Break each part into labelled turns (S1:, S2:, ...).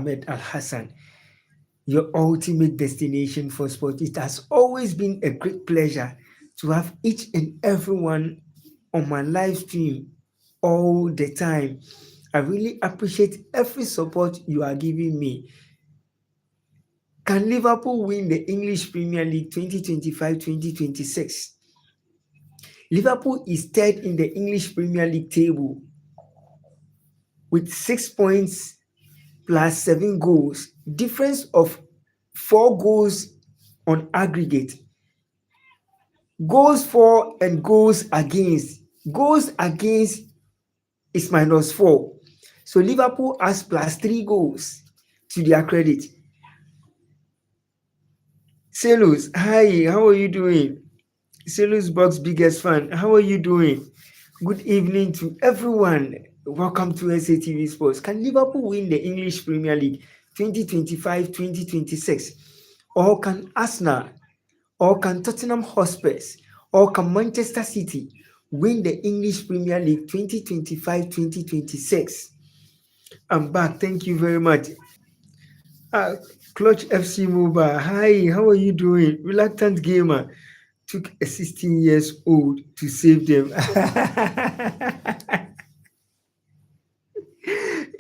S1: Ahmed Al Hassan, your ultimate destination for sport. It has always been a great pleasure to have each and everyone on my live stream all the time. I really appreciate every support you are giving me. Can Liverpool win the English Premier League 2025-2026? Liverpool is third in the English Premier League table with 6 points plus 7 goals, difference of 4 goals on aggregate. Goals for and goals against. Goals against is -4. So Liverpool has +3 goals to their credit. Celos, hi, how are you doing? Celos Box biggest fan, how are you doing? Good evening to everyone. Welcome to SATV Sports. Can Liverpool win the English Premier League 2025-2026? Or can Arsenal, or can Tottenham Hotspurs, or can Manchester City win the English Premier League 2025-2026? I'm back. Thank you very much. Uh, Clutch FC Mobile. Hi, how are you doing? Reluctant Gamer took a 16 years old to save them.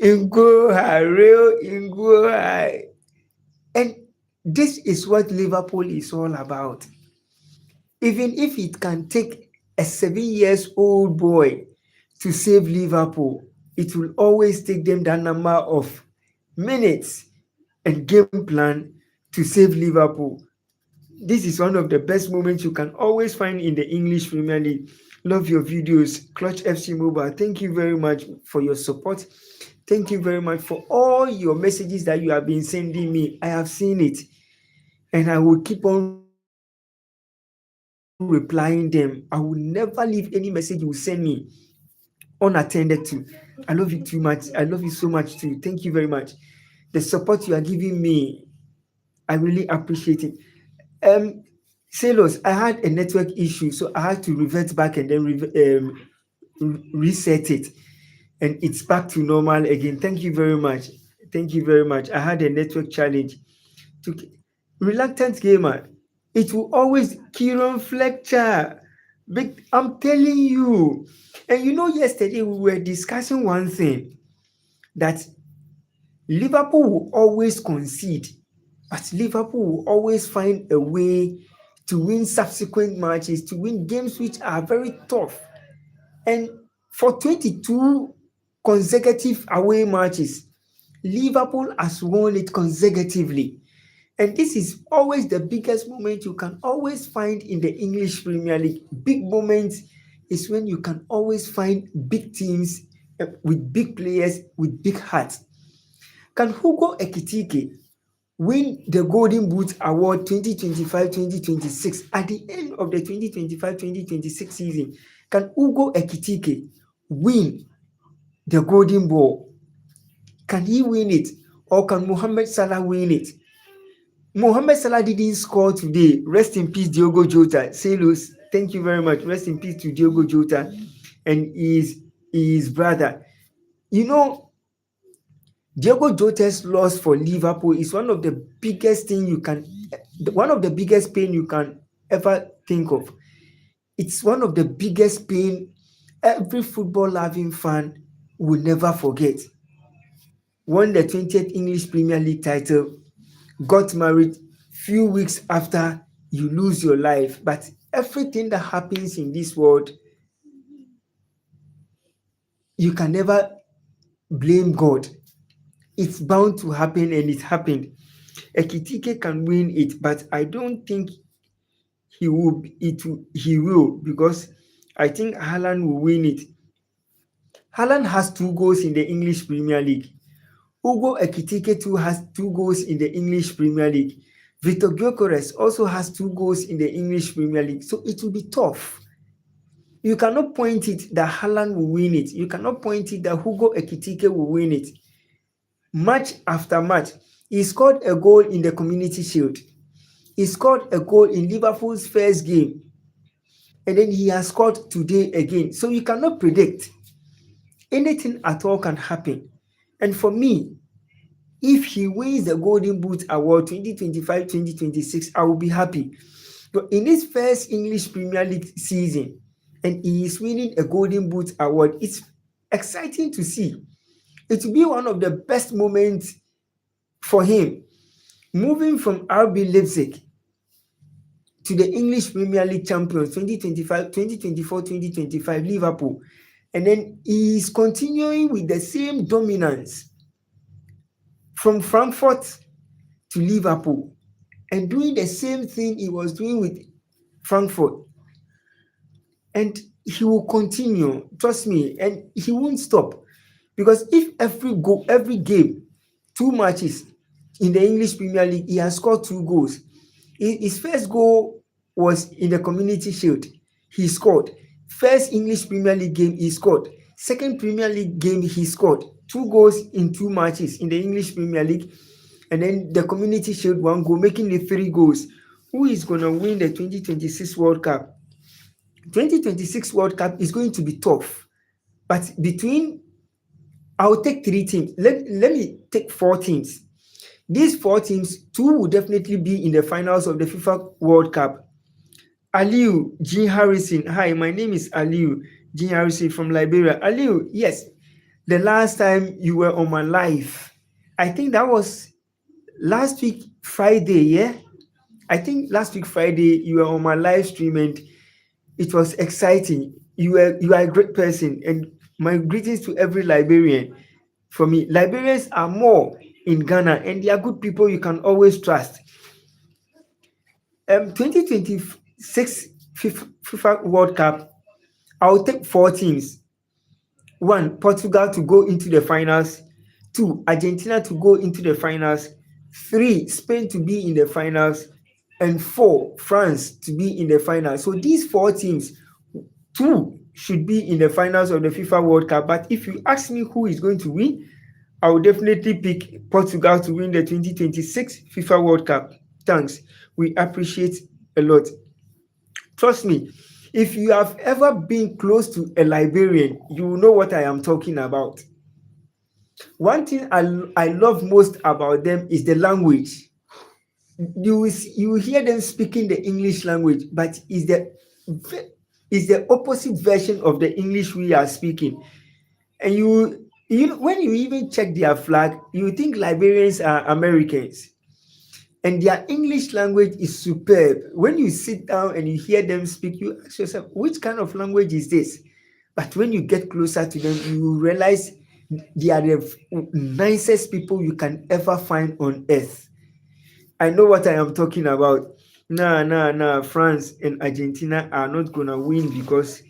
S1: Ingo, real Ingo. And this is what Liverpool is all about. Even if it can take a 7 years old boy to save Liverpool, it will always take them that number of minutes and game plan to save Liverpool. This is one of the best moments you can always find in the English Premier League. Love your videos, Clutch FC Mobile. Thank you very much for your support. Thank you very much for all your messages that you have been sending me. I have seen it, and I will keep on replying them. I will never leave any message you will send me unattended to. I love you too much. I love you so much too. Thank you very much. The support you are giving me, I really appreciate it. Um, Sailors, I had a network issue, so I had to revert back and then reset it, and it's back to normal again. Thank you very much. Thank you very much. I had a network challenge. To Reluctant Gamer, it will always Kieran Fletcher. But I'm telling you, and yesterday we were discussing one thing, that Liverpool will always concede, but Liverpool will always find a way to win subsequent matches, to win games which are very tough. And for 22 consecutive away matches, Liverpool has won it consecutively. And this is always the biggest moment you can always find in the English Premier League. Big moments is when you can always find big teams with big players with big hearts. Can Hugo Ekitike win the Golden Boot Award 2025-2026 at the end of the 2025-2026 season? Can Hugo Ekitike win the Golden Ball? Can he win it? Or can Mohamed Salah win it? Mohamed Salah didn't score today. Rest in peace, Diogo Jota. Salos, thank you very much. Rest in peace to Diogo Jota and his brother. Diogo Jota's loss for Liverpool is one of the biggest pain you can ever think of. It's one of the biggest pain every football-loving fan will never forget. Won the 20th English Premier League title, got married few weeks after you lose your life. But everything that happens in this world, you can never blame God. It's bound to happen, and it happened. Ekitike can win it, but I don't think he will, because I think Haaland will win it. Haaland has 2 goals in the English Premier League. Hugo Ekitike too has 2 goals in the English Premier League. Victor Gyökeres also has 2 goals in the English Premier League. So it will be tough. You cannot point it that Haaland will win it. You cannot point it that Hugo Ekitike will win it. Match after match, he scored a goal in the Community Shield. He scored a goal in Liverpool's first game. And then he has scored today again. So you cannot predict. Anything at all can happen. And for me, If he wins the Golden Boot Award 2025, 2026, I will be happy. But in this first English Premier League season, and he is winning a Golden Boot Award, it's exciting to see. It will be one of the best moments for him. Moving from RB Leipzig to the English Premier League champions 2025, 2024, 2025 Liverpool. And then he is continuing with the same dominance from Frankfurt to Liverpool and doing the same thing he was doing with Frankfurt. And he will continue, trust me, and he won't stop. Because if every game, 2 matches in the English Premier League, he has scored 2 goals. His first goal was in the Community Shield. He scored. First English Premier League game, he scored. Second Premier League game, he scored 2 goals in 2 matches in the English Premier League. And then the Community Shield 1 goal, making it 3 goals. Who is going to win the 2026 World Cup? 2026 World Cup is going to be tough. But I'll take 3 teams. Let me take 4 teams. These 4 teams, 2 will definitely be in the finals of the FIFA World Cup. Aliu Jean Harrison. Hi, my name is Aliu Jean Harrison from Liberia. Aliu, yes, the last time you were on my live, I think that was last week Friday, yeah? I think last week Friday you were on my live stream and it was exciting. You are a great person, and my greetings to every Liberian. For me, Liberians are more in Ghana, and they are good people you can always trust. 2026 FIFA World Cup, I'll take 4 teams. 1, Portugal to go into the finals. 2, Argentina to go into the finals. 3, Spain to be in the finals. And 4, France to be in the finals. So these 4 teams, 2 should be in the finals of the FIFA World Cup. But if you ask me who is going to win, I will definitely pick Portugal to win the 2026 FIFA World Cup. Thanks. We appreciate a lot. Trust me, if you have ever been close to a Liberian, you will know what I am talking about. One thing I love most about them is the language. You will hear them speaking the English language, but it's the opposite version of the English we are speaking. And when you even check their flag, you think Liberians are Americans. And their English language is superb. When you sit down and you hear them speak, you ask yourself, which kind of language is this? But when you get closer to them, you realize they are the nicest people you can ever find on earth. I know what I am talking about. Nah. France and Argentina are not gonna win because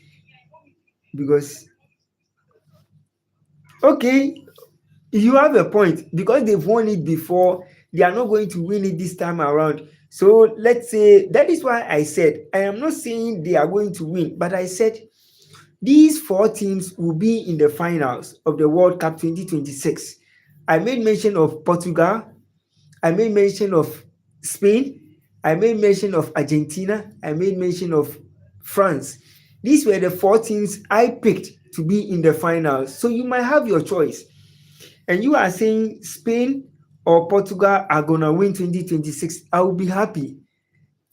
S1: okay, you have a point. Because they've won it before, they are not going to win it this time around. So let's say that is why I said I am not saying they are going to win, but I said these 4 teams will be in the finals of the World Cup 2026. I made mention of Portugal, I made mention of Spain, I made mention of Argentina, I made mention of France. These were the 4 teams I picked to be in the finals. So you might have your choice. And you are saying Spain or Portugal are going to win 2026. I will be happy.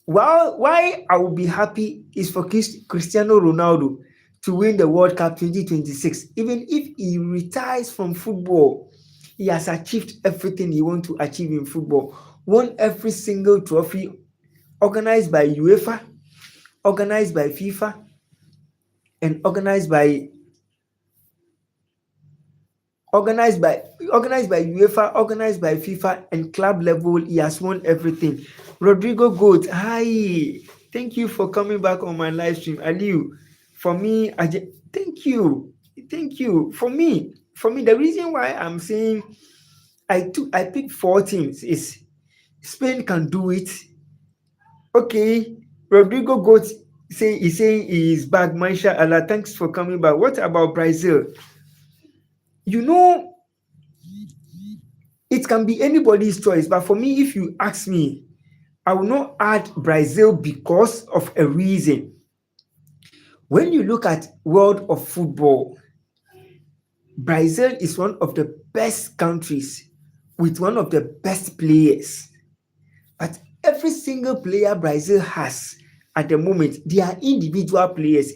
S1: Well, why I will be happy is for Cristiano Ronaldo to win the World Cup 2026. Even if he retires from football, he has achieved everything he wants to achieve in football. Won every single trophy organized by UEFA, organized by FIFA, and organized by UEFA, organized by FIFA, and club level. He has won everything. Rodrigo Goat, hi. Thank you for coming back on my live stream. Aliu, for me, thank you. For me, the reason why I'm saying I picked 4 teams is Spain can do it. Okay, Rodrigo Goat is saying he is back. Mashallah, thanks for coming back. What about Brazil? It can be anybody's choice, but for me, if you ask me, I will not add Brazil because of a reason. When you look at world of football, Brazil is one of the best countries with one of the best players. But every single player Brazil has at the moment, they are individual players.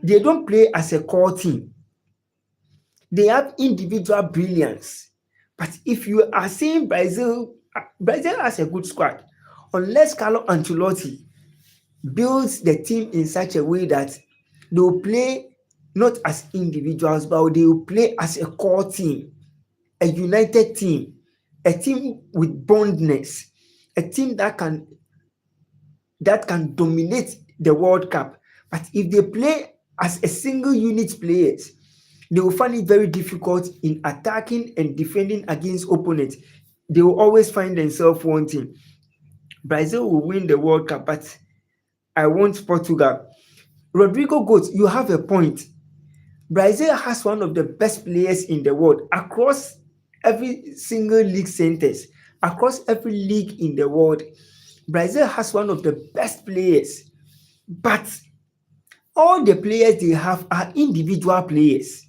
S1: They don't play as a core team. They have individual brilliance. But if you are saying Brazil has a good squad, unless Carlo Ancelotti builds the team in such a way that they will play not as individuals, but they will play as a core team, a united team, a team with bondness, a team that can dominate the World Cup. But if they play as a single unit players, they will find it very difficult in attacking and defending against opponents. They will always find themselves wanting. Brazil will win the World Cup, but I want Portugal. Rodrigo Goes, you have a point. Brazil has one of the best players in the world across every single league centers, across every league in the world. Brazil has one of the best players, but all the players they have are individual players.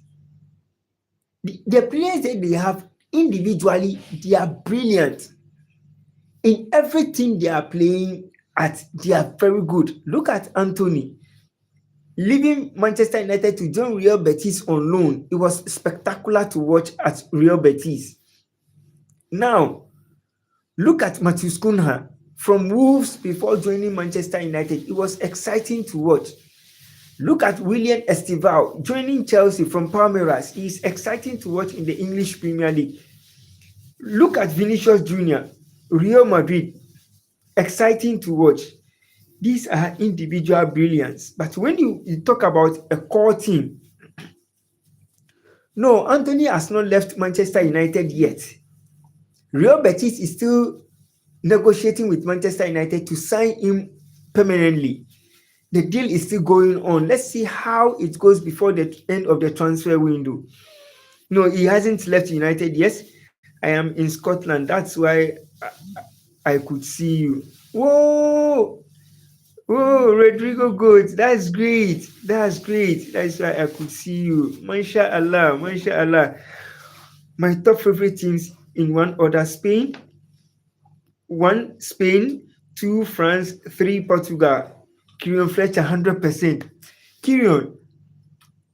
S1: The players that they have individually, they are brilliant. In everything they are playing at, they are very good. Look at Anthony. Leaving Manchester United to join Real Betis on loan, it was spectacular to watch at Real Betis. Now, look at Matheus Cunha from Wolves before joining Manchester United. It was exciting to watch. Look at William Estival joining Chelsea from Palmeiras. It is exciting to watch in the English Premier League. Look at Vinicius Jr., Real Madrid. Exciting to watch. These are individual brilliance. But when you talk about a core team, no, Anthony has not left Manchester United yet. Real Betis is still negotiating with Manchester United to sign him permanently. The deal is still going on. Let's see how it goes before the end of the transfer window. No, he hasn't left United. Yes, I am in Scotland. That's why I could see you. Whoa! Oh, Rodrigo Goats, that's great. That's great. That's why I could see you. MashaAllah, MashaAllah. My top favorite teams in one order: Spain, 1 Spain, 2 France, 3 Portugal. Kieran Fletcher, 100%. Kieran,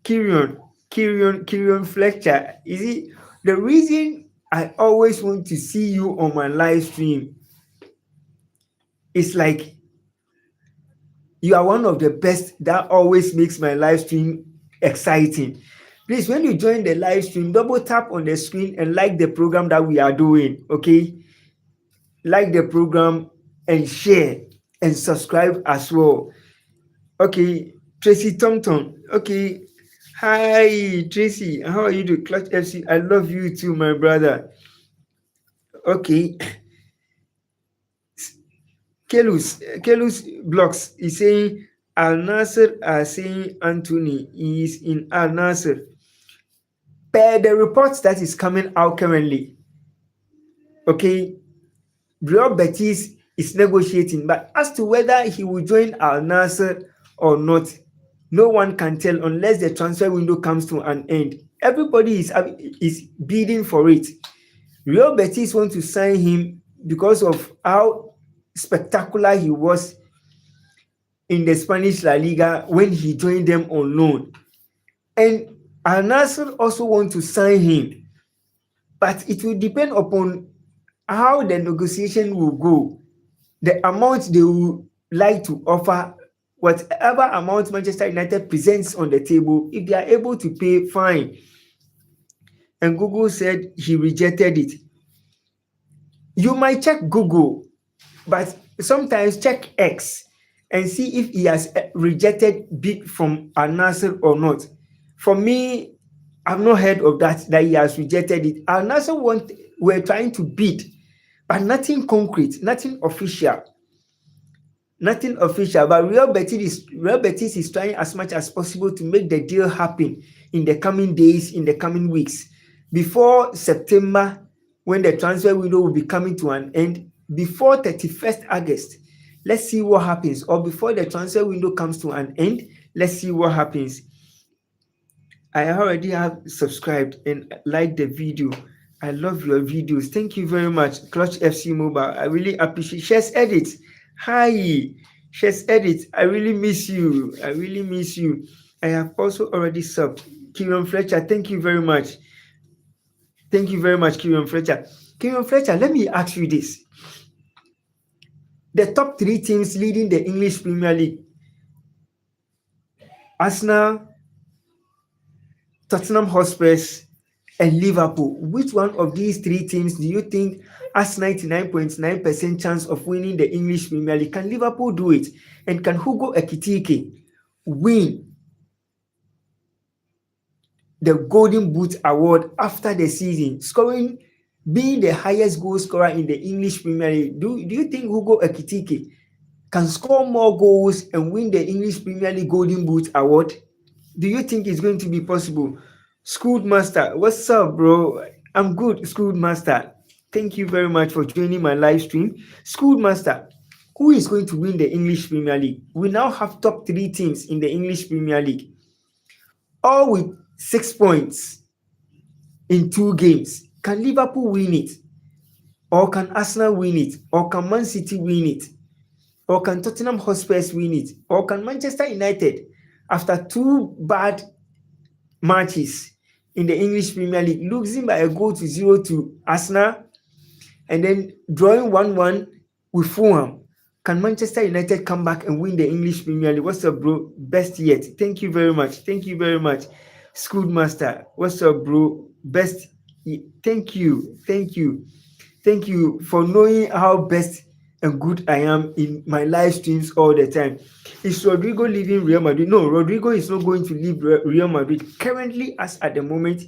S1: Kieran Fletcher. Is it the reason I always want to see you on my live stream? It's like you are one of the best. That always makes my live stream exciting. Please, when you join the live stream, double tap on the screen and like the program that we are doing, okay? Like the program and share and subscribe as well. Okay, Tracy Thompson. Okay, hi Tracy, how are you doing? Clutch FC, I love you too, my brother. Okay, Kelus Blocks is saying Al Nasser are saying Anthony is in Al Nasser. Per the reports that is coming out currently, okay, Real Betis is negotiating, but as to whether he will join Al Nasser or not, no one can tell unless the transfer window comes to an end. Everybody is bidding for it. Real Betis want to sign him because of how spectacular he was in the Spanish La Liga when he joined them on loan. And Al Nassr also want to sign him, but it will depend upon how the negotiation will go, the amount they will like to offer, whatever amount Manchester United presents on the table. If they are able to pay, fine. And Google said he rejected it. You might check Google, but sometimes check X and see if he has rejected bid from Al Nassr or not. For me, I've not heard of that he has rejected it. Al Nassr were trying to bid, but nothing concrete, nothing official. Nothing official, but Real Betis is trying as much as possible to make the deal happen in the coming days, in the coming weeks. Before September, when the transfer window will be coming to an end, before 31st August, let's see what happens. Or before the transfer window comes to an end, let's see what happens. I already have subscribed and liked the video. I love your videos. Thank you very much, Clutch FC Mobile. I really appreciate. Shares Edit. Hi, Shares Edit. I really miss you. I really miss you. I have also already subbed. Kieran Fletcher, thank you very much. Thank you very much, Kieran Fletcher. Kieran Fletcher, let me ask you this. The top three teams leading the English Premier League: Arsenal, Tottenham Hotspurs, and Liverpool. Which one of these three teams do you think has 99.9% chance of winning the English Premier League? Can Liverpool do it? And can Hugo Ekitike win the Golden Boot Award after the season, scoring, being the highest goal scorer in the English Premier League? Do you think Hugo Ekitike can score more goals and win the English Premier League Golden Boot Award? Do you think it's going to be possible? Schoolmaster, what's up, bro? I'm good, Schoolmaster. Thank you very much for joining my live stream. Schoolmaster, who is going to win the English Premier League? We now have top three teams in the English Premier League, all with 6 points in 2 games. Can Liverpool win it? Or can Arsenal win it? Or can Man City win it? Or can Tottenham Hotspurs win it? Or can Manchester United, after 2 bad matches in the English Premier League, losing by a goal to 0 to Arsenal and then drawing 1-1 with Fulham, can Manchester United come back and win the English Premier League? What's up, bro? Best yet. Thank you very much. Thank you very much. Schoolmaster, what's up, bro? Best. Thank you. Thank you. Thank you for knowing how best and good I am in my live streams all the time. Is Rodrigo leaving Real Madrid? No, Rodrigo is not going to leave Real Madrid. Currently, as at the moment,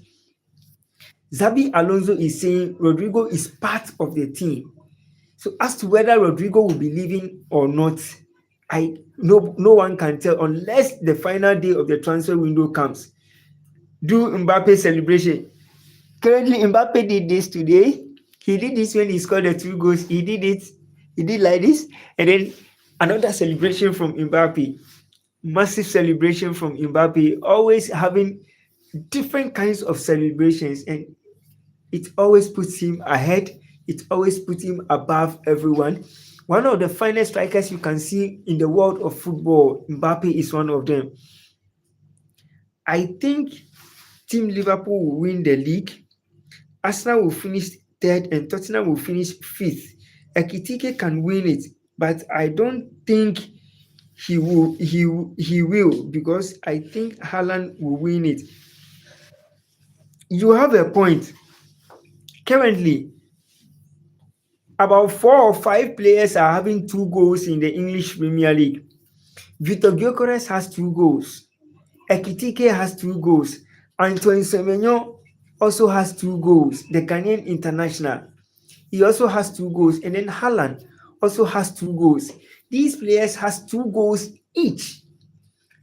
S1: Xabi Alonso is saying Rodrigo is part of the team. So as to whether Rodrigo will be leaving or not, no one can tell unless the final day of the transfer window comes. Do Mbappe celebration. Currently, Mbappe did this today. He did this when he scored the 2 goals. He did it. He did like this. And then another celebration from Mbappe. Massive celebration from Mbappe. Always having different kinds of celebrations. And it always puts him ahead. It always puts him above everyone. One of the finest strikers you can see in the world of football, Mbappe is one of them. I think Team Liverpool will win the league. Arsenal will finish third and Tottenham will finish fifth. Ekitike can win it, but I don't think he will because I think Haaland will win it. You have a point. Currently, about 4 or 5 players are having 2 goals in the English Premier League. Victor Gyökeres has 2 goals. Ekitike has 2 goals. Antoine Semenyo also has 2 goals. The Ghanaian international. He also has 2 goals. And then Haaland also has 2 goals. These players has 2 goals each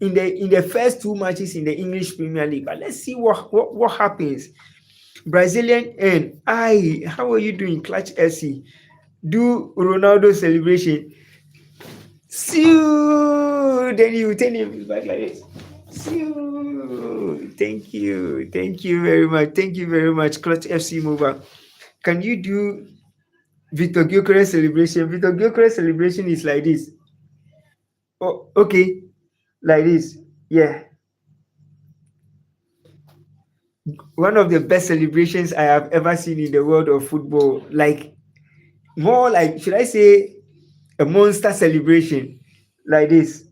S1: in the first 2 matches in the English Premier League. But let's see what happens. Brazilian N. How are you doing, Clutch SC? Do Ronaldo celebration. Then you turn him back like this. Thank you. Thank you very much. Thank you very much, Clutch FC Mobile. Can you do Victor Gyökeres celebration? Victor Gyökeres celebration is like this. Oh, okay. Like this. Yeah. One of the best celebrations I have ever seen in the world of football. Like, more like, should I say, a monster celebration. Like this.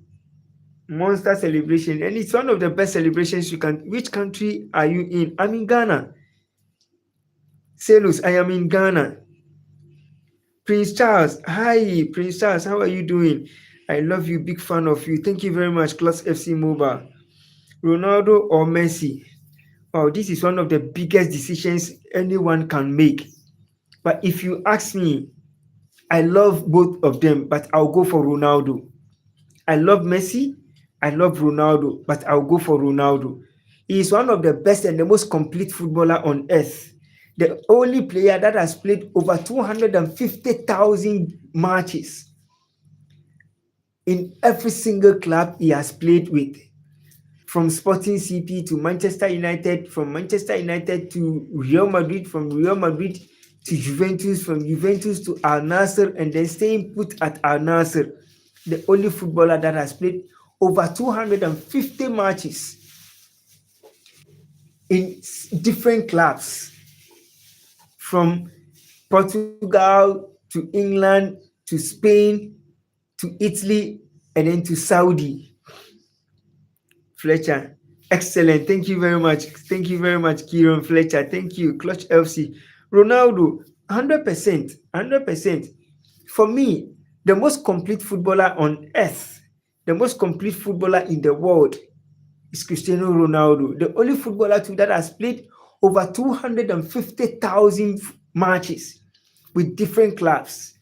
S1: Monster celebration. And it's one of the best celebrations you can. Which country are you in? I'm in Ghana. Selus, I am in Ghana. Prince Charles, hi, Prince Charles, how are you doing? I love you, big fan of you. Thank you very much, Class FC Mobile. Ronaldo or Messi? Oh, this is one of the biggest decisions anyone can make. But if you ask me, I love both of them, but I'll go for Ronaldo. I love Messi, I love Ronaldo, but I'll go for Ronaldo. He is one of the best and the most complete footballer on earth. The only player that has played over 250,000 matches in every single club he has played with. from Sporting CP to Manchester United, from Manchester United to Real Madrid, from Real Madrid to Juventus, from Juventus to Al Nassr, and then staying put at Al Nassr. The only footballer that has played over 250 matches in different clubs, from Portugal to England to Spain to Italy and then to Saudi. Fletcher, excellent. Thank you very much. Thank you very much, Kieran Fletcher. Thank you, Clutch FC. Ronaldo, 100%. 100%. For me, the most complete footballer on earth, the most complete footballer in the world is Cristiano Ronaldo. The only footballer too that has played over 250,000 matches with different clubs.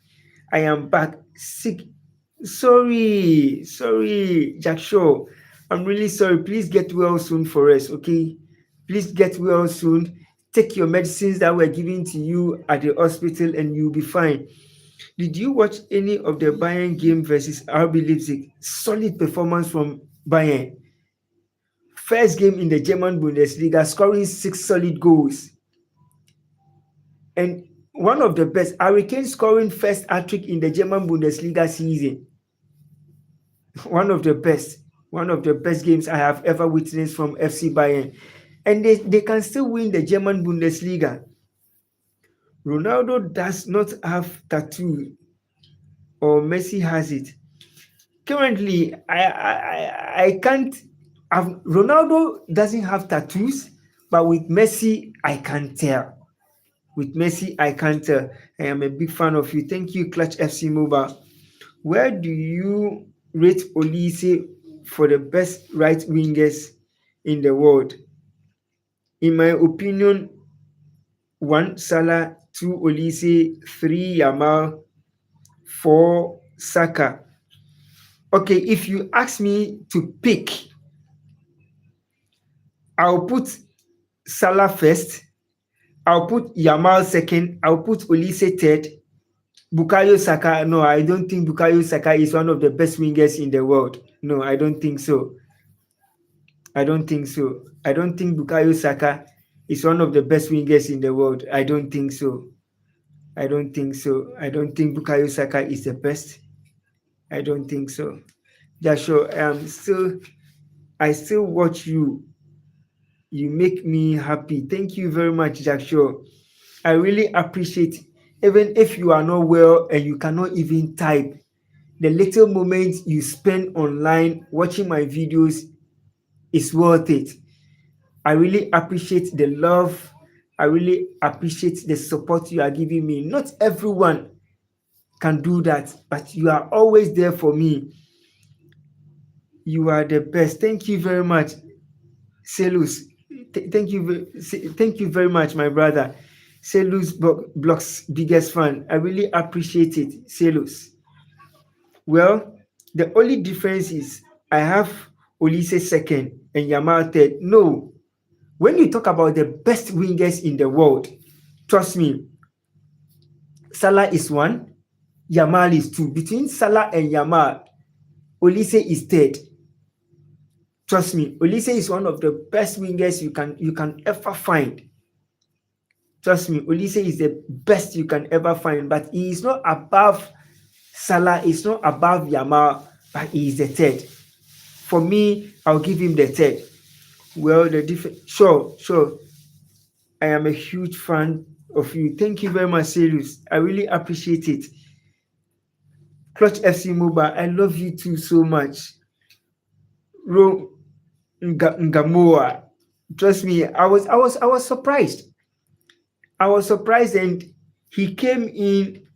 S1: I am back. Sick. Sorry, Jack Shaw. I'm really sorry. Please get well soon for us, okay? Please get well soon. Take your medicines that were given to you at the hospital and you'll be fine. Did you watch any of the Bayern game versus RB Leipzig? Solid performance from Bayern. First game in the German Bundesliga, scoring 6 solid goals. And one of the best, Harry Kane scoring first hat-trick in the German Bundesliga season. One of the best games I have ever witnessed from FC Bayern. And they can still win the German Bundesliga. Ronaldo does not have tattoo, or Messi has it. Currently, I can't have. Ronaldo doesn't have tattoos, but with Messi, I can tell. With Messi, I can't tell. I am a big fan of you. Thank you, Clutch FC Mobile. Where do you rate Olise for the best right wingers in the world? In my opinion, 1 Salah, 2 Olise, 3 Yamal, 4 Saka. Okay, if you ask me to pick, I'll put Salah first, I'll put Yamal second, I'll put Olise third. Bukayo Saka, no, I don't think Bukayo Saka is one of the best wingers in the world. No, I don't think so. I don't think Bukayo Saka is one of the best wingers in the world. I don't think so. I don't think Bukayo Saka is the best. I don't think so. Joshua, I still watch you. You make me happy. Thank you very much, Joshua. I really appreciate it. Even if you are not well and you cannot even type, the little moments you spend online watching my videos is worth it. I really appreciate the love. I really appreciate the support you are giving me. Not everyone can do that, but you are always there for me. You are the best. Thank you very much, Selus. Thank you very much, my brother. Selus Block's biggest fan. I really appreciate it, Selus. Well, the only difference is I have Olise second and Yamal third. No, when you talk about the best wingers in the world, trust me, Salah is 1, Yamal is 2. Between Salah and Yamal, Olise is third. Trust me, Olise is one of the best wingers you can ever find. Trust me, Olise is the best you can ever find, but he is not above Salah, is not above Yamal, but he is the third. For me, I'll give him the third. Well, sure. I am a huge fan of you. Thank you very much, Serious. I really appreciate it. Clutch FC Mobile, I love you too so much. Ngamoa, trust me, I was surprised. I was surprised, and he came in,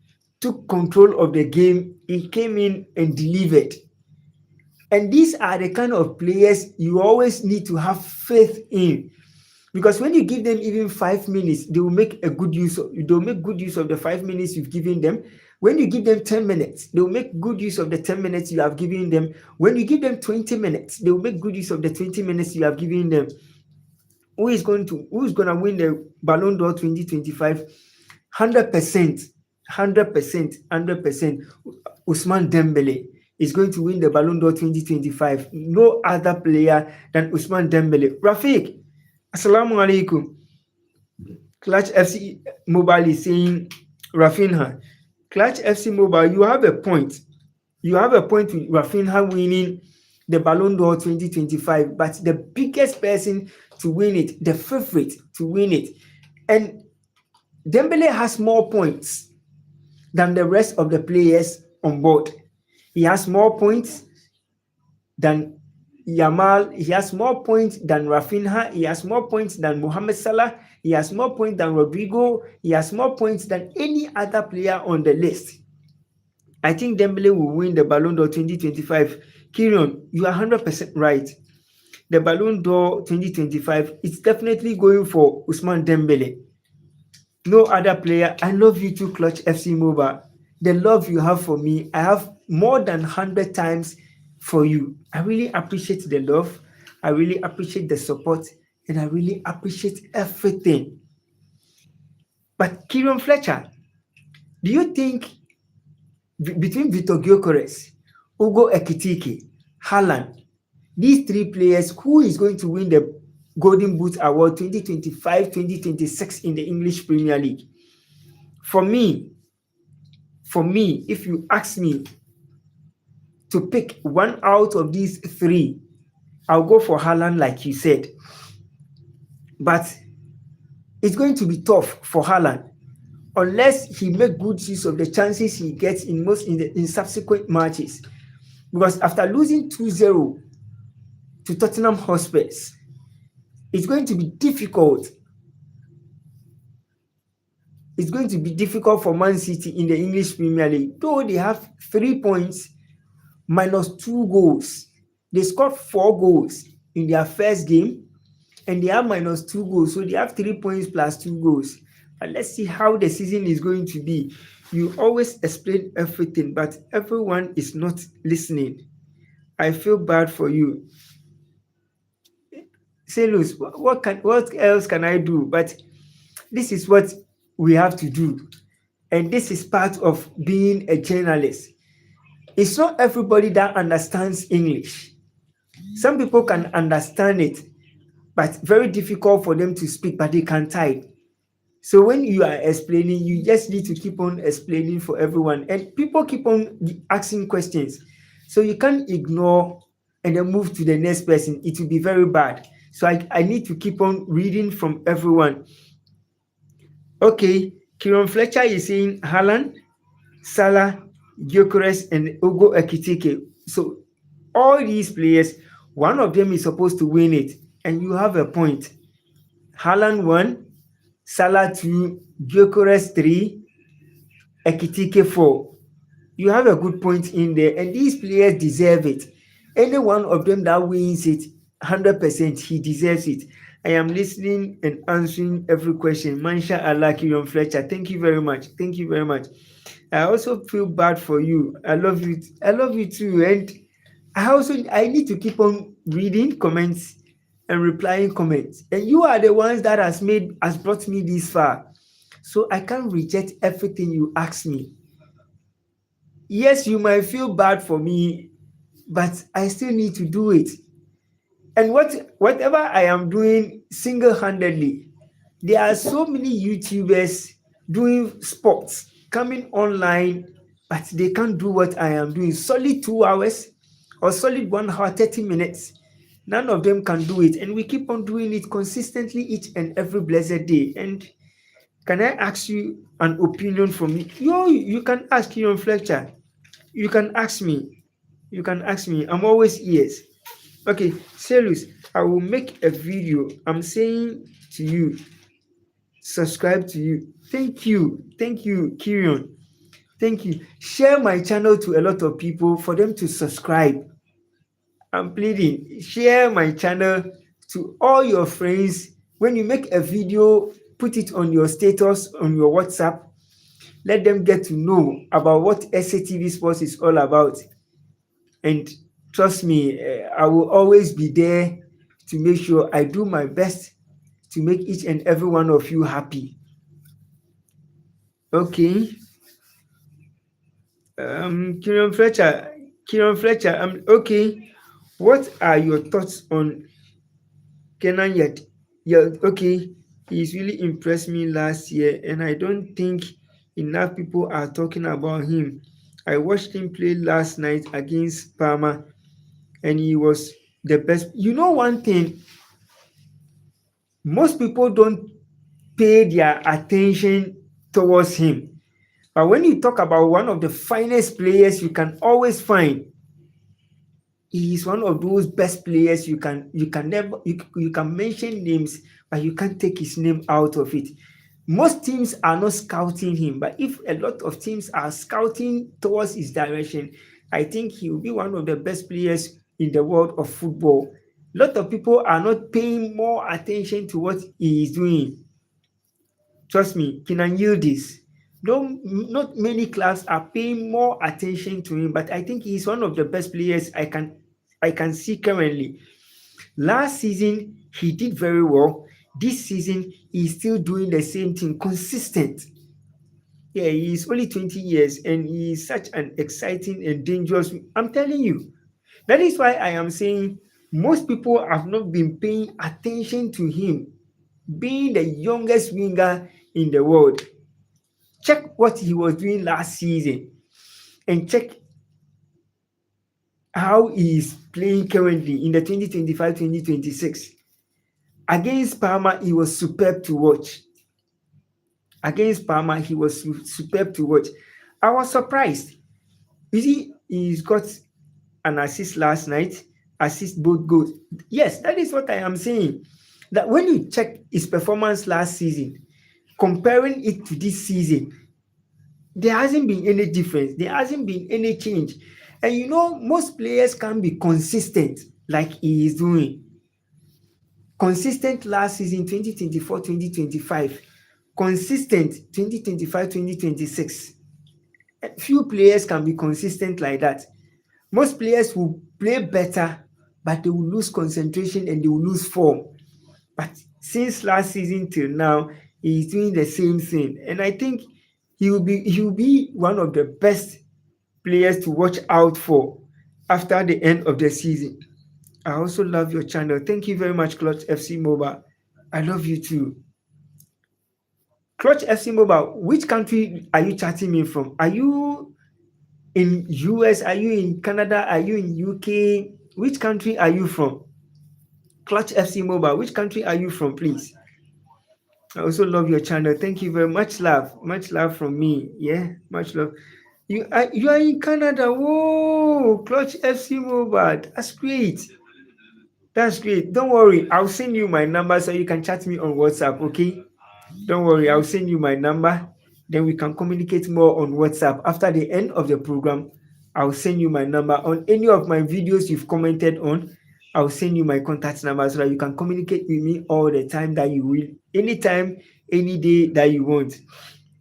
S1: took control of the game. He came in and delivered. And these are the kind of players you always need to have faith in, because when you give them even 5 minutes, they will make good use of the 5 minutes you've given them. When you give them 10 minutes, they will make good use of the 10 minutes you have given them. When you give them 20 minutes, they will make good use of the 20 minutes you have given them. Who is going to win the Ballon d'Or 2025? 100%. Ousmane Dembele is going to win the Ballon d'Or 2025. No other player than Usman Dembele. Rafiq, assalamu alaikum. Clutch FC Mobile is saying Rafinha. Clutch FC Mobile, you have a point. You have a point with Rafinha winning the Ballon d'Or 2025, but the biggest person to win it, the favorite to win it, and Dembele has more points than the rest of the players on board. He has more points than Yamal. He has more points than Rafinha. He has more points than Mohamed Salah. He has more points than Rodrigo. He has more points than any other player on the list. I think Dembele will win the Ballon d'Or 2025. Kieran, you are 100% right. The Ballon d'Or 2025 is definitely going for Usman Dembele. No other player. I love you too, Clutch FC Mobile. The love you have for me, I have more than 100 times for you. I really appreciate the love. I really appreciate the support. And I really appreciate everything. But Kieran Fletcher, do you think between Vitor Gyökeres, Ugo Ekitike, Haaland, these three players, who is going to win the Golden Boot Award 2025-2026 in the English Premier League? For me, if you ask me to pick one out of these three, I'll go for Haaland, like you said. But it's going to be tough for Haaland unless he makes good use of the chances he gets in subsequent matches. Because after losing 2-0 to Tottenham Hotspurs, it's going to be difficult. It's going to be difficult for Man City in the English Premier League. Though they have 3 points minus 2 goals. They scored 4 goals in their first game, and they have minus 2 goals. So they have 3 points plus 2 goals. But let's see how the season is going to be. You always explain everything, but everyone is not listening. I feel bad for you. Say, Luz, what else can I do? But this is what we have to do. And this is part of being a journalist. It's not everybody that understands English. Some people can understand it, but very difficult for them to speak, but they can type. So when you are explaining, you just need to keep on explaining for everyone. And people keep on asking questions. So you can't ignore and then move to the next person. It will be very bad. So I need to keep on reading from everyone. Okay, Kieran Fletcher is saying Haaland, Salah, Gyökeres, and Ugo Ekitike. So all these players, one of them is supposed to win it. And you have a point. Haaland 1, Salah 2, Gyökeres 3, Ekitike 4. You have a good point in there, and these players deserve it. Any one of them that wins it, 100%, he deserves it. I am listening and answering every question. Mansha Allah, Kieran Fletcher. Thank you very much. Thank you very much. I also feel bad for you. I love you. I love you too. And I need to keep on reading comments and replying comments. And you are the ones that has brought me this far. So I can't reject everything you ask me. Yes, you might feel bad for me, but I still need to do it. And whatever I am doing single-handedly, there are so many YouTubers doing sports, coming online, but they can't do what I am doing. Solid 2 hours or solid 1 hour, 30 minutes. None of them can do it. And we keep on doing it consistently each and every blessed day. And can I ask you an opinion from me? You can ask Kieran Fletcher. You can ask me. You can ask me. I'm always ears. Okay, Celus, I will make a video. I'm saying to you, subscribe to you. Thank you, Kieran. Thank you. Share my channel to a lot of people for them to subscribe. I'm pleading. Share my channel to all your friends. When you make a video, put it on your status on your WhatsApp. Let them get to know about what SATV Sports is all about. And trust me, I will always be there to make sure I do my best to make each and every one of you happy. Okay. Kieran Fletcher, Kieran Fletcher, okay. What are your thoughts on Kenan Yet? Yeah, okay. He's really impressed me last year, and I don't think enough people are talking about him. I watched him play last night against Parma, and he was the best. You know, one thing, most people don't pay their attention towards him. But when you talk about one of the finest players you can always find, he is one of those best players you can never you can mention names, but you can't take his name out of it. Most teams are not scouting him, but if a lot of teams are scouting towards his direction, I think he will be one of the best players in the world of football. A lot of people are not paying more attention to what he is doing. Trust me, Kenan Yildiz. No, not many clubs are paying more attention to him, but I think he's one of the best players I can see currently. Last season he did very well. This season he's still doing the same thing, consistent. Yeah, he's only 20 years and he's such an exciting and dangerous. I'm telling you. That is why I am saying most people have not been paying attention to him being the youngest winger in the world. Check what he was doing last season and check how he is playing currently in the 2025-2026. Against Parma, he was superb to watch. Against Parma, he was superb to watch. I was surprised. You see, he's got an assist last night, assist both goals. Yes, that is what I am saying. That when you check his performance last season, comparing it to this season, there hasn't been any difference. There hasn't been any change. And you know, most players can be consistent like he is doing. Consistent last season, 2024-2025. Consistent 2025-2026. Few players can be consistent like that. Most players will play better, but they will lose concentration and they will lose form. But since last season till now, he's doing the same thing. And I think he will be one of the best players to watch out for after the end of the season. I also love your channel. Thank you very much, Clutch FC Mobile. I love you too. Clutch FC Mobile, which country are you chatting me from? Are you in US? Are you in Canada? Are you in UK? Which country are you from? Clutch FC Mobile, which country are you from, please? I also love your channel. Thank you very much. Much love from me. Yeah, much love. You are in Canada. Whoa, Clutch FC Mobile. That's great. That's great. Don't worry. I'll send you my number so you can chat me on WhatsApp. Okay. Don't worry. I'll send you my number. Then we can communicate more on WhatsApp. After the end of the program, I'll send you my number on any of my videos you've commented on. I'll send you my contact number so that you can communicate with me all the time that you will, anytime, any day that you want.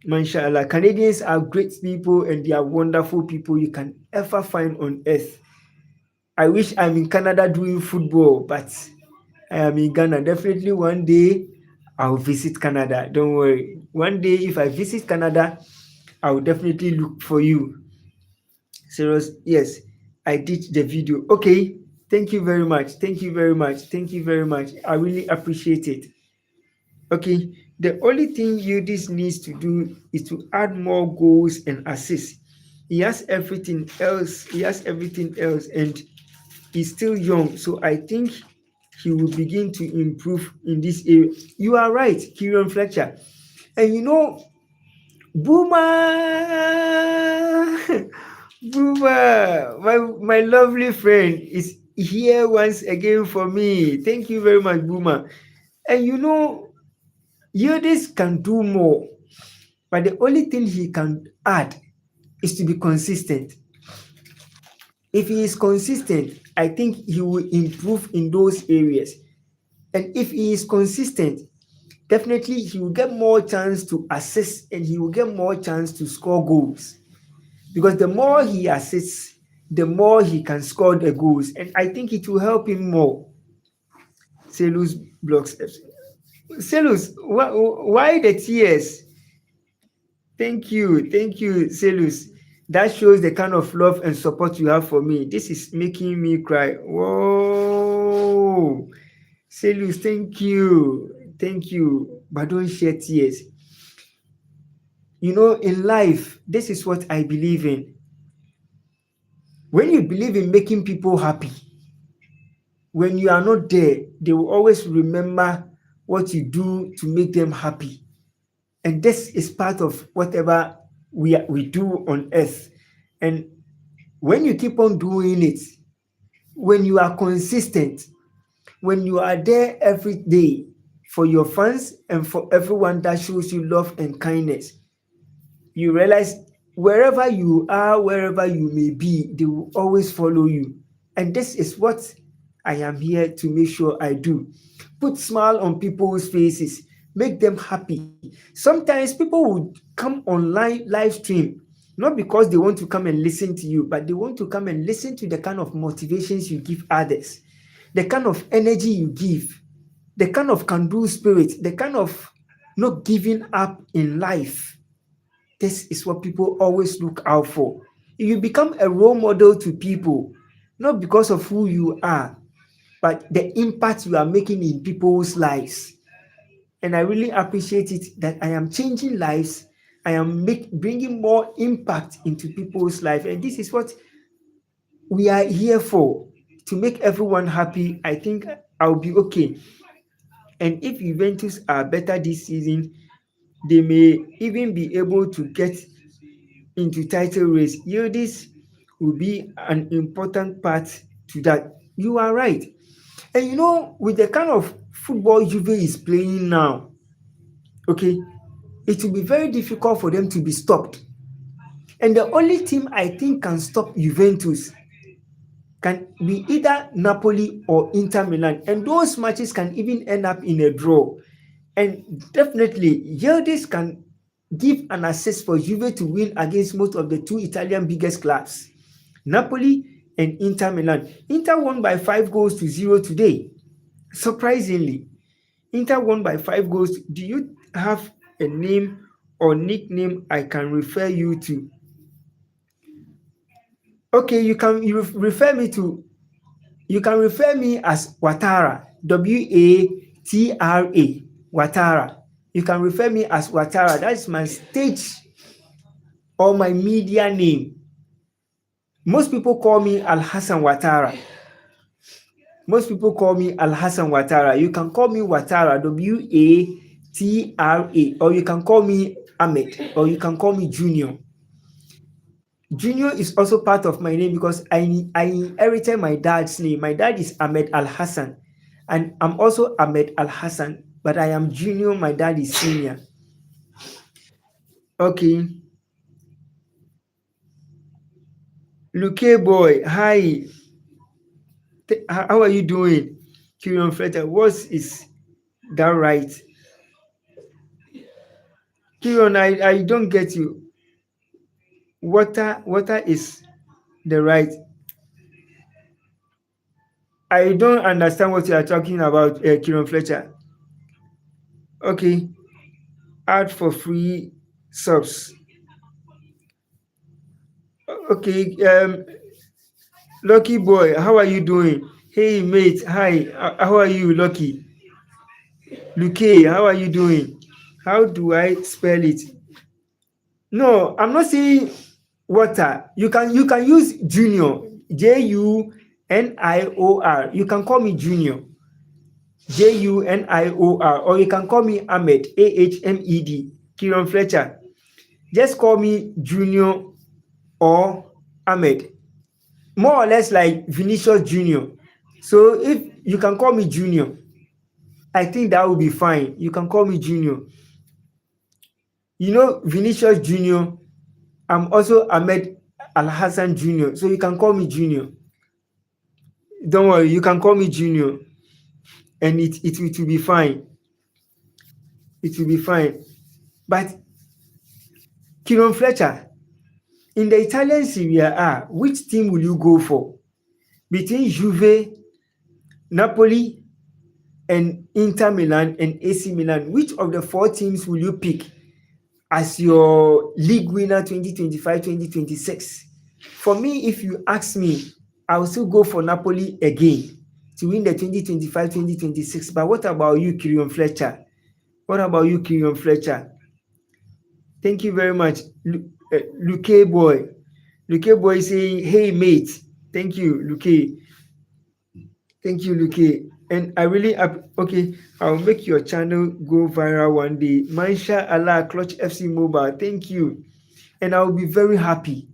S1: Mashallah, Canadians are great people and they are wonderful people you can ever find on earth. I wish I'm in Canada doing football, but I am in Ghana. Definitely one day I'll visit Canada. Don't worry. One day if I visit Canada, I will definitely look for you. Serious? Yes, I did the video. Okay. Thank you very much. Thank you very much. Thank you very much. I really appreciate it. Okay. The only thing Yildiz needs to do is to add more goals and assists. He has everything else. He has everything else, and he's still young. So I think he will begin to improve in this area. You are right, Kieran Fletcher. And you know, Boomer, Boomer, my lovely friend is here once again for me. Thank you very much, Boomer. And you know, Yildiz can do more, but the only thing he can add is to be consistent. If he is consistent, I think he will improve in those areas. And if he is consistent, definitely he will get more chance to assist and he will get more chance to score goals. Because the more he assists, the more he can score the goals. And I think it will help him more. Selus blocks. Selus, why the tears? Thank you, Selus. That shows the kind of love and support you have for me. This is making me cry. Whoa. Selus, thank you. Thank you. But don't shed tears. You know, in life, this is what I believe in. When you believe in making people happy, when you are not there, they will always remember what you do to make them happy. And this is part of whatever we do on earth. And when you keep on doing it, when you are consistent, when you are there every day for your fans and for everyone that shows you love and kindness, you realize wherever you are, wherever you may be, they will always follow you. And this is what I am here to make sure I do. Put smile on people's faces, make them happy. Sometimes people will come online live stream not because they want to come and listen to you, but they want to come and listen to the kind of motivations you give others, the kind of energy you give, the kind of can-do spirit, the kind of not giving up in life. This is what people always look out for. You become a role model to people, not because of who you are, but the impact you are making in people's lives. And I really appreciate it that I am changing lives. I am bringing more impact into people's life. And this is what we are here for, to make everyone happy. I think I'll be okay. And if Juventus are better this season, they may even be able to get into title race. Yildiz will be an important part to that. You are right. And you know, with the kind of football Juve is playing now, okay, it will be very difficult for them to be stopped. And the only team I think can stop Juventus can be either Napoli or Inter Milan. And those matches can even end up in a draw. And definitely, Yildiz can give an assist for Juve to win against most of the two Italian biggest clubs, Napoli and Inter Milan. Inter won by 5 goals to 0 today. Surprisingly, Inter won by 5 goals. Do you have a name or nickname I can refer you to? Okay, refer me to. You can refer me as Watara, Watra, Watara. You can refer me as Watara. That is my stage or my media name. Most people call me Al Hassan Watara. Most people call me Al Hassan Watara. You can call me Watara, Watra, or you can call me Ahmed, or you can call me Junior. Junior is also part of my name because I inherited my dad's name. My dad is Ahmed Al Hassan, and I'm also Ahmed Al Hassan, but I am Junior. My dad is Senior. Okay. Luke boy, hi. How are you doing? Kieran Fletcher, what is that right? Kieran, I don't get you. Water is the right. I don't understand what you are talking about, Kieran Fletcher. Okay, add for free subs. Okay, Lucky boy, how are you doing? Hey mate, hi. How are you, Lucky? Luke, how are you doing? How do I spell it? No, I'm not saying water. You can use Junior, Junior. You can call me Junior, Junior, or you can call me Ahmed, Ahmed. Kieran Fletcher. Just call me Junior or Ahmed. More or less like Vinicius Junior. So if you can call me Junior, I think that will be fine. You can call me Junior. You know Vinicius Junior. I'm also Ahmed Al Hassan Junior. So you can call me Junior. Don't worry, you can call me Junior, and it will be fine. It will be fine. But Kieran Fletcher, in the Italian Serie A, which team will you go for? Between Juve, Napoli, and Inter Milan and AC Milan, which of the four teams will you pick? as your league winner 2025-2026. For me, if you ask me, I will still go for Napoli again to win the 2025-2026. But what about you, Kirion Fletcher? What about you, Kirion Fletcher? Thank you very much, Luke boy. Luke boy saying, "Hey mate." Thank you, Luke. Thank you, Luke. And I really okay. I'll make your channel go viral one day. Masha Allah, Clutch FC Mobile. Thank you, and I'll be very happy.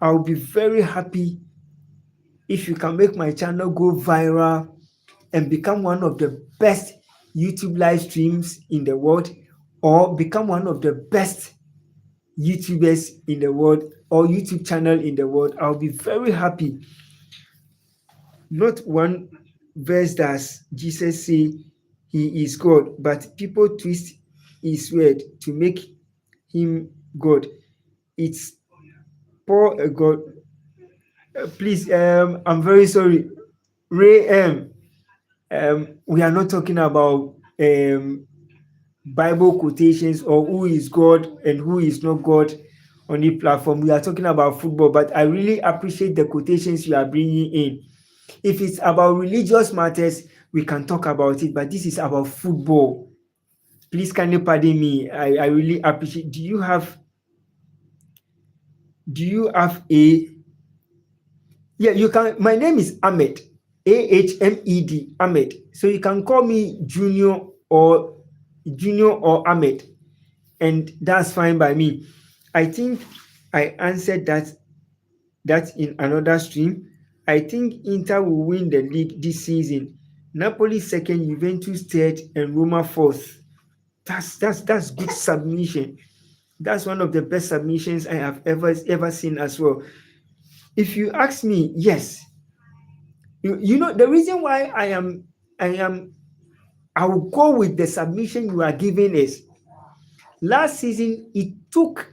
S1: I'll be very happy if you can make my channel go viral and become one of the best YouTube live streams in the world, or become one of the best YouTubers in the world, or YouTube channel in the world. I'll be very happy. Not one verse does Jesus say he is God, but people twist his word to make him God. It's Paul a God. Please, I'm very sorry. Ray we are not talking about Bible quotations or who is God and who is not God on the platform. We are talking about football, but I really appreciate the quotations you are bringing in. If it's about religious matters, we can talk about it, but this is about football. Please kindly pardon me. I really appreciate. Do you have a yeah, you can. My name is Ahmed, Ahmed, Ahmed. So you can call me Junior or Ahmed, and that's fine by me. I think I answered that in another stream. I think Inter will win the league this season. Napoli second, Juventus third, and Roma fourth. That's good submission. That's one of the best submissions I have ever seen as well. If you ask me, yes, you know the reason why I will go with the submission you are giving is last season it took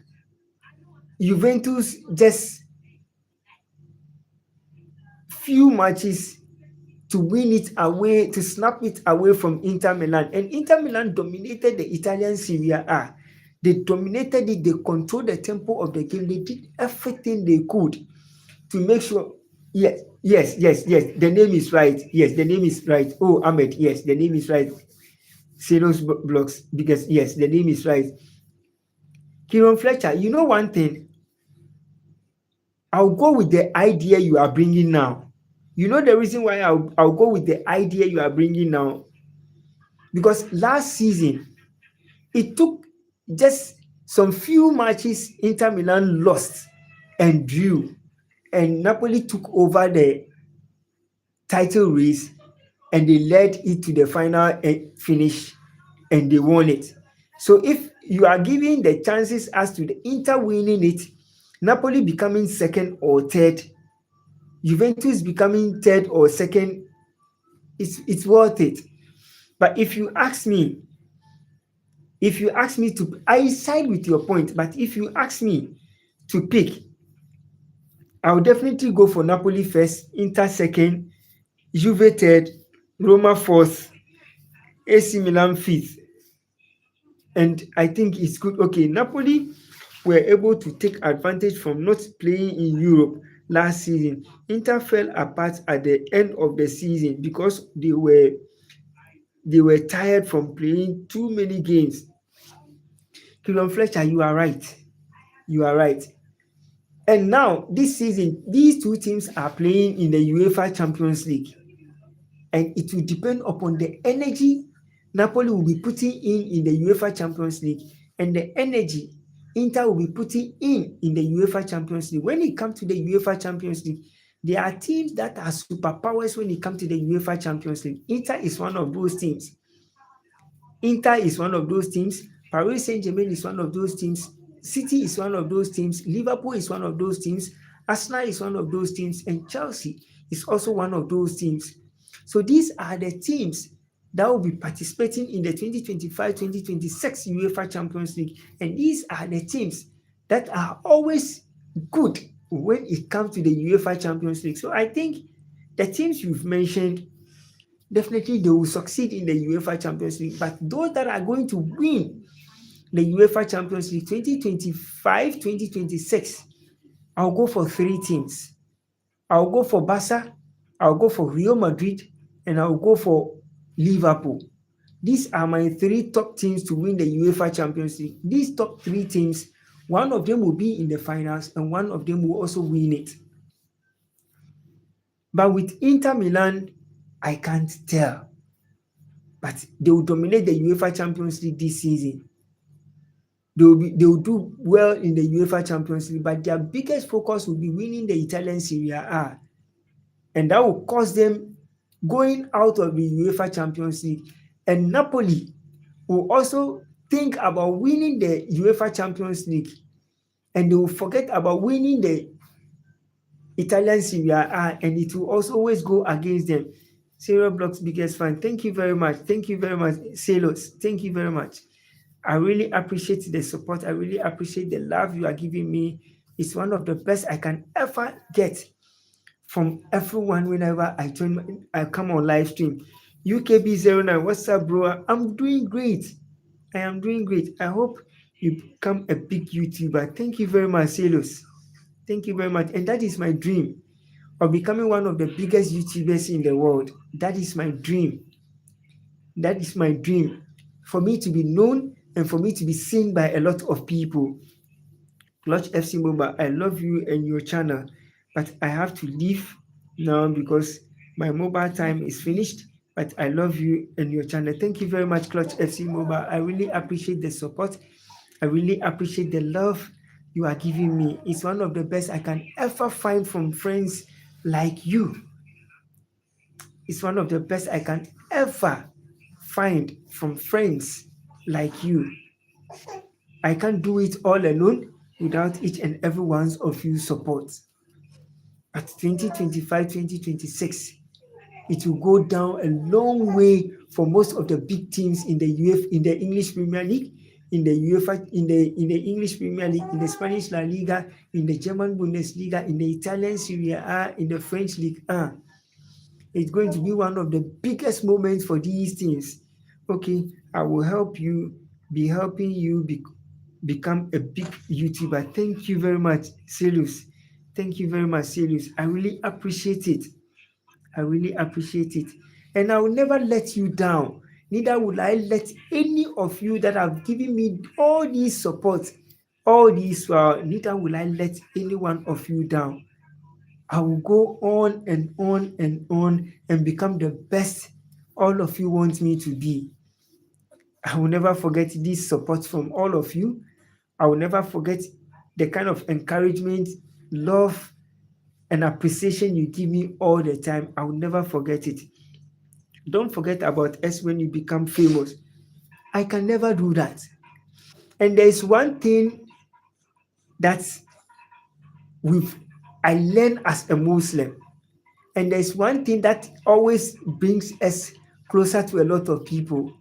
S1: Juventus just few matches to win it away, to snap it away from Inter Milan. And Inter Milan dominated the Italian Serie A. They dominated it, they controlled the tempo of the game, they did everything they could to make sure. Yes. The name is right. Yes, the name is right. Oh, Ahmed, yes, the name is right. Ceros blocks, because yes, the name is right. Kieron Fletcher, you know one thing? I'll go with the idea you are bringing now. You know the reason why I'll go with the idea you are bringing now? Because last season, it took just some few matches Inter Milan lost and drew, and Napoli took over the title race and they led it to the final finish and they won it. So if you are giving the chances as to the Inter winning it, Napoli becoming second or third, Juventus becoming third or second, it's worth it. But if you ask me to, I side with your point, but if you ask me to pick, I will definitely go for Napoli first, Inter second, Juve third, Roma fourth, AC Milan fifth. And I think it's good. Okay, Napoli were able to take advantage from not playing in Europe last season. Inter fell apart at the end of the season because they were tired from playing too many games. Kieron Fletcher, you are right. You are right. And now this season, these two teams are playing in the UEFA Champions League. And it will depend upon the energy Napoli will be putting in the UEFA Champions League and the energy Inter will be putting in the UEFA Champions League. When it comes to the UEFA Champions League, there are teams that are superpowers when it comes to the UEFA Champions League. Inter is one of those teams. Paris Saint-Germain is one of those teams. City is one of those teams. Liverpool is one of those teams. Arsenal is one of those teams. And Chelsea is also one of those teams. So these are the teams that will be participating in the 2025-2026 UEFA Champions League. And these are the teams that are always good when it comes to the UEFA Champions League. So I think the teams you've mentioned, definitely they will succeed in the UEFA Champions League. But those that are going to win the UEFA Champions League 2025, 2026, I'll go for three teams. I'll go for Barca, I'll go for Real Madrid, and I'll go for Liverpool. These are my three top teams to win the UEFA Champions League. These top three teams, one of them will be in the finals and one of them will also win it. But with Inter Milan, I can't tell. But they will dominate the UEFA Champions League this season. They will do well in the UEFA Champions League, but their biggest focus will be winning the Italian Serie A. And that will cost them going out of the UEFA Champions League. And Napoli will also think about winning the UEFA Champions League, and they will forget about winning the Italian Serie A, and it will also always go against them. Serial Block's biggest fan. Thank you very much. Thank you very much, Salos. Thank you very much. I really appreciate the support. I really appreciate the love you are giving me. It's one of the best I can ever get from everyone whenever I come on live stream. UKB09, what's up, bro? I'm doing great. I am doing great. I hope you become a big YouTuber. Thank you very much, Salos. Thank you very much. And that is my dream of becoming one of the biggest YouTubers in the world. That is my dream. That is my dream. For me to be known and for me to be seen by a lot of people. Clutch FC Mobile, I love you and your channel, but I have to leave now because my mobile time is finished. But I love you and your channel. Thank you very much, Clutch FC Mobile. I really appreciate the support. I really appreciate the love you are giving me. It's one of the best I can ever find from friends like you. It's one of the best I can ever find from friends like you. I can't do it all alone without each and every one of you support. At 2025, 2026, it will go down a long way for most of the big teams in the in the English Premier League, in the UEFA, in the English Premier League, in the Spanish La Liga, in the German Bundesliga, in the Italian Serie A, in the French Ligue 1. It's going to be one of the biggest moments for these teams. Okay, I will help you, be helping you become a big YouTuber. Thank you very much, Celius. Thank you very much, Celius. I really appreciate it. I really appreciate it. And I will never let you down. Neither will I let any of you that have given me all these support, all these, neither will I let any one of you down. I will go on and on and on and become the best all of you want me to be. I will never forget this support from all of you. I will never forget the kind of encouragement, love, and appreciation you give me all the time. I will never forget it. Don't forget about us when you become famous. I can never do that. And there is one thing that I learned as a Muslim. And there's one thing that always brings us closer to a lot of people.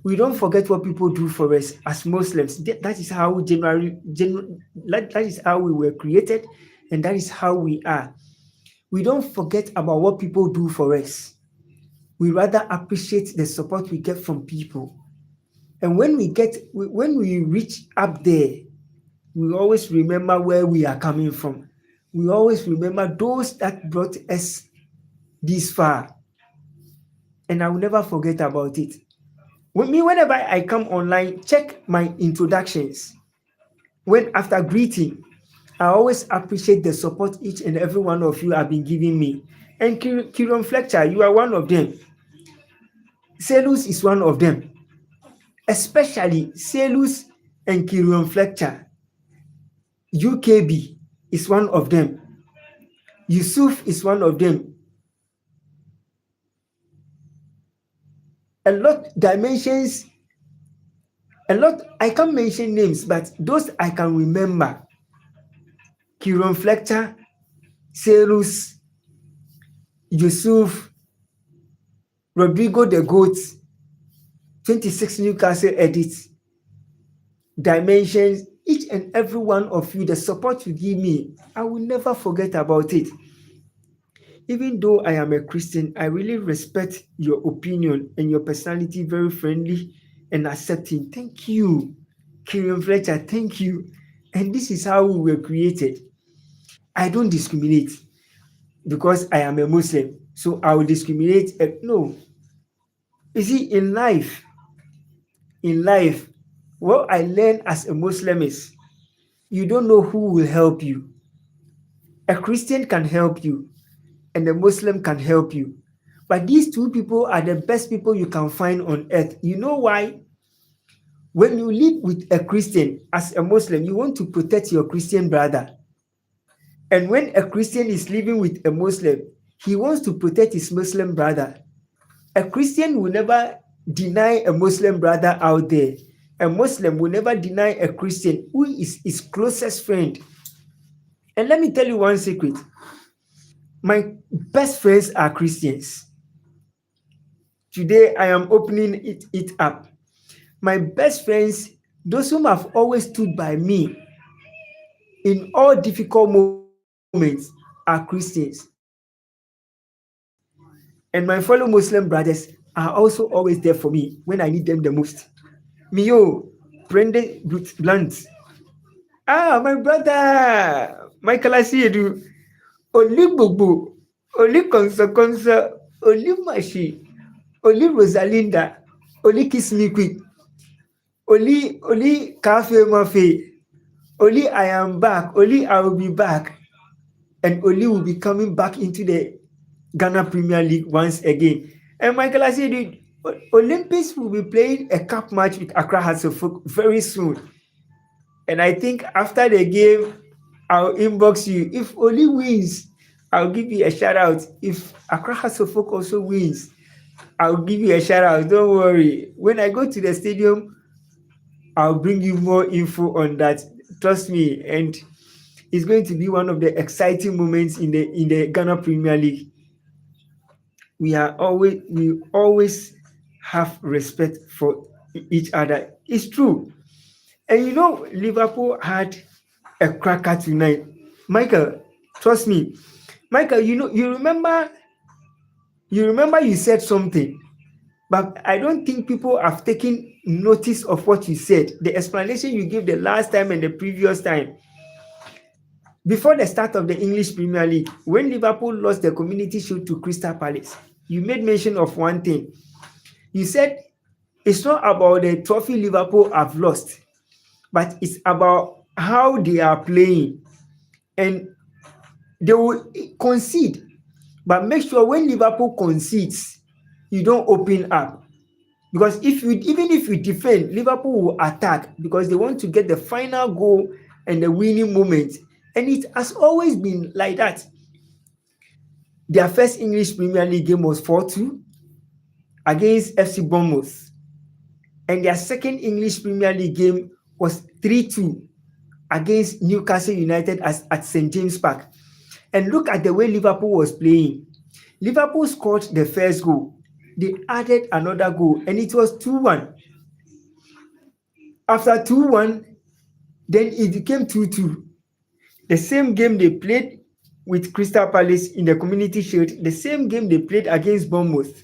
S1: We don't forget what people do for us as Muslims. That is how that is how we were created, and that is how we are. We don't forget about what people do for us. We rather appreciate the support we get from people. And when we reach up there, we always remember where we are coming from. We always remember those that brought us this far. And I will never forget about it. Whenever I come online, check my introductions. When after greeting, I always appreciate the support each and every one of you have been giving me. And Kieron Fletcher, you are one of them. Selus is one of them. Especially Selus and Kieron Fletcher. UKB is one of them. Yusuf is one of them. A lot dimensions, I can't mention names, but those I can remember. Kieron Fletcher, Selus, Yusuf, Rodrigo the Goat, 26 Newcastle edits, dimensions, each and every one of you, the support you give me, I will never forget about it. Even though I am a Christian, I really respect your opinion and your personality, very friendly and accepting. Thank you. Kirian Fletcher, thank you. And this is how we were created. I don't discriminate because I am a Muslim. So I will discriminate. No. You see, in life, what I learned as a Muslim is you don't know who will help you. A Christian can help you, and a Muslim can help you. But these two people are the best people you can find on earth. You know why? When you live with a Christian as a Muslim, you want to protect your Christian brother. And when a Christian is living with a Muslim, he wants to protect his Muslim brother. A Christian will never deny a Muslim brother out there. A Muslim will never deny a Christian who is his closest friend. And let me tell you one secret. My best friends are Christians. Today I am opening it up. My best friends, those whom have always stood by me in all difficult moments, are Christians. And my fellow Muslim brothers are also always there for me when I need them the most. Mio, Brenda Blunt. Ah, my brother, Michael Asiedu, Oli Bobo, Oli Konsa Konsa, Oli Mashi, Oli Rosalinda, Oli Kiss Me Quick, Oli Cafe Mafe, Oli I am back, Oli I will be back, and Oli will be coming back into the Ghana Premier League once again. And Michael Asiedu, Olympics will be playing a cup match with Accra Hearts of Oak very soon. And I think after the game, I'll inbox you. If Oli wins, I'll give you a shout out. If Accra Hasselfolk also wins, I'll give you a shout out. Don't worry. When I go to the stadium, I'll bring you more info on that. Trust me. And it's going to be one of the exciting moments in the Ghana Premier League. We always have respect for each other. It's true. And you know, Liverpool had a cracker tonight. Michael, trust me. Michael, you remember you said something, but I don't think people have taken notice of what you said. The explanation you gave the last time and the previous time. Before the start of the English Premier League, when Liverpool lost the Community Shield to Crystal Palace, you made mention of one thing. You said it's not about the trophy Liverpool have lost, but it's about how they are playing. And they will concede, but make sure when Liverpool concedes, you don't open up. Because even if you defend, Liverpool will attack because they want to get the final goal and the winning moment. And it has always been like that. Their first English Premier League game was 4-2 against FC Bournemouth. And their second English Premier League game was 3-2 against Newcastle United at St. James Park. And look at the way Liverpool was playing. Liverpool scored the first goal. They added another goal, and it was 2-1. After 2-1, then it became 2-2. The same game they played with Crystal Palace in the Community Shield, the same game they played against Bournemouth,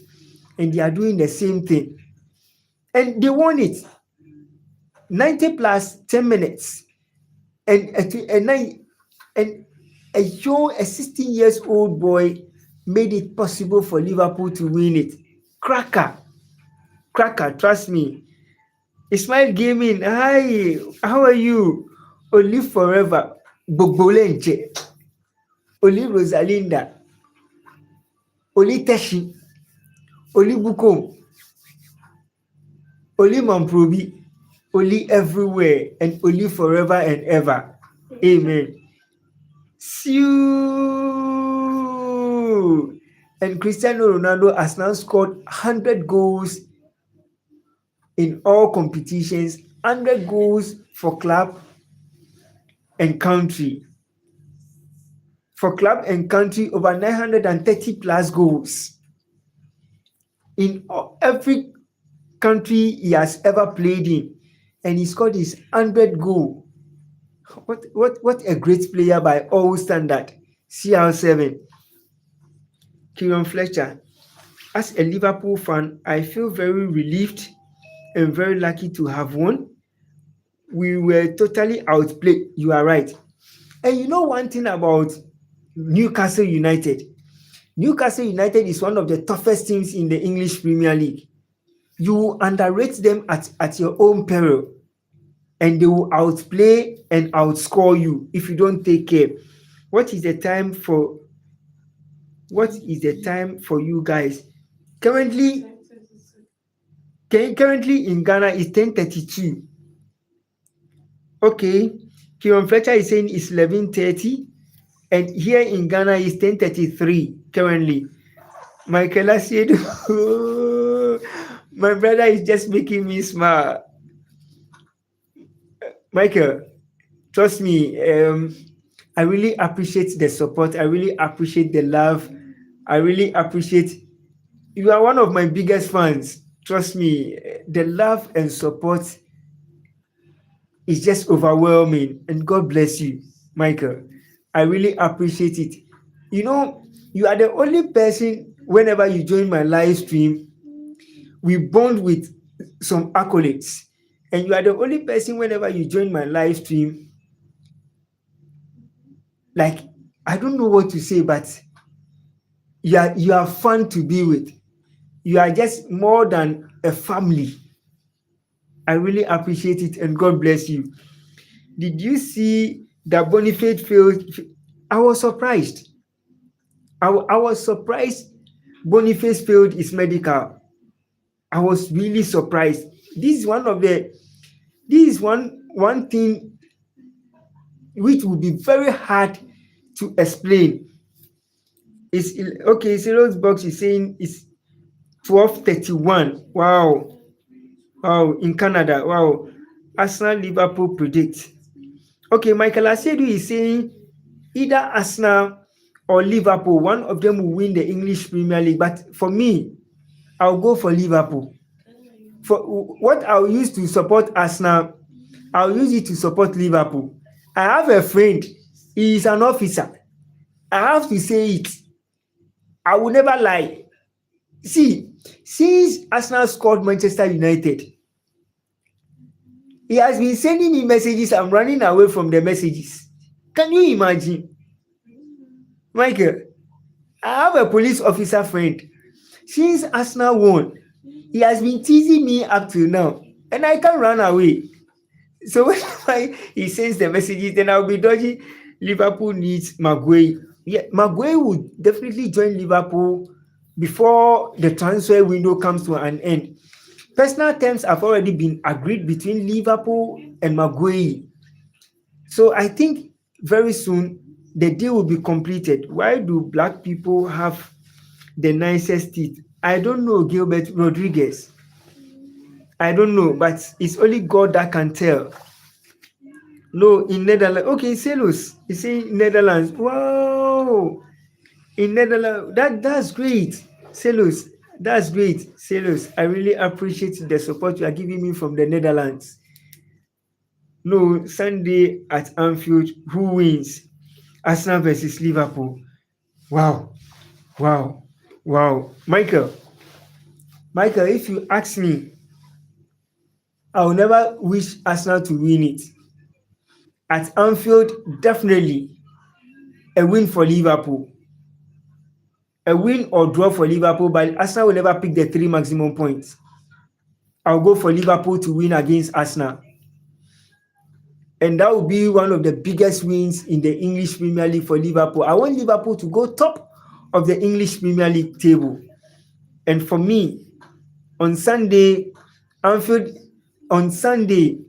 S1: and they are doing the same thing. And they won it. 90 plus 10 minutes. And a young, a 16 years old boy made it possible for Liverpool to win it. Cracker, trust me. Ismail Gaming, hi, how are you? Olive Forever, Bobolenche, Oli Rosalinda, Oli Teshi, Oli Bukom, Oli Mamprobi, Oli everywhere, and Oli forever and ever. Amen. See you. And Cristiano Ronaldo has now scored 100 goals in all competitions, 100 goals for club and country. For club and country, over 930 plus goals in every country he has ever played in, and he scored his 100 goal. What a great player by all standard. CR7. Kieran Fletcher. As a Liverpool fan, I feel very relieved and very lucky to have won. we were totally outplayed. You are right. And you know one thing about Newcastle United? Newcastle United is one of the toughest teams in the English Premier League. You underrate them at your own peril, and they will outplay and outscore you if you don't take care. What is the time for what is the time for you guys? Currently, currently in Ghana is 10:32. Okay, Kieran Fletcher is saying it's 11:30, and here in Ghana is 10:33 currently. Michael said, my brother is just making me smile. Michael, trust me, I really appreciate the support. I really appreciate the love. I really appreciate you are one of my biggest fans. Trust me, the love and support is just overwhelming. And God bless you, Michael. I really appreciate it. You know, you are the only person whenever you join my live stream, we bond with some accolades. And you are the only person whenever you join my live stream, like I don't know what to say, but you are fun to be with. You are just more than a family. I really appreciate it and God bless you. Did you see that Boniface failed? I was surprised. I was surprised Boniface failed his medical. I was really surprised. This is one of the this is one thing which will be very hard to explain. It's okay. Cyril's box is saying it's 12:31. Wow, wow, in Canada. Wow, Arsenal Liverpool predict. Okay, Michael Asedu is saying either Arsenal or Liverpool, one of them will win the English Premier League. But for me, I'll go for Liverpool. For what I'll use to support Arsenal, I'll use it to support Liverpool. I have a friend, he is an officer. I have to say it. I will never lie. See, since Arsenal scored Manchester United, he has been sending me messages. I'm running away from the messages. Can you imagine? Michael, I have a police officer friend. Since Arsenal won, he has been teasing me up till now, and I can't run away. So whenever he sends the messages, then I'll be dodging. Liverpool needs Maguire. Yeah, Maguire would definitely join Liverpool before the transfer window comes to an end. Personal terms have already been agreed between Liverpool and Maguire. So I think very soon the deal will be completed. Why do black people have the nicest teeth? I don't know, Gilbert Rodriguez. I don't know, but it's only God that can tell. No, in Netherlands. Okay, Celos. You see Netherlands. Wow. In Netherlands. That's great. Celos. That's great. Celos. I really appreciate the support you are giving me from the Netherlands. No, Sunday at Anfield. Who wins? Arsenal versus Liverpool. Wow. Wow. Wow. Michael, if you ask me, I will never wish Arsenal to win it. At Anfield, definitely a win for Liverpool. A win or draw for Liverpool, but Arsenal will never pick the 3 maximum points. I'll go for Liverpool to win against Arsenal. And that will be one of the biggest wins in the English Premier League for Liverpool. I want Liverpool to go top of the English Premier League table. And for me, on Sunday, Anfield, on Sunday,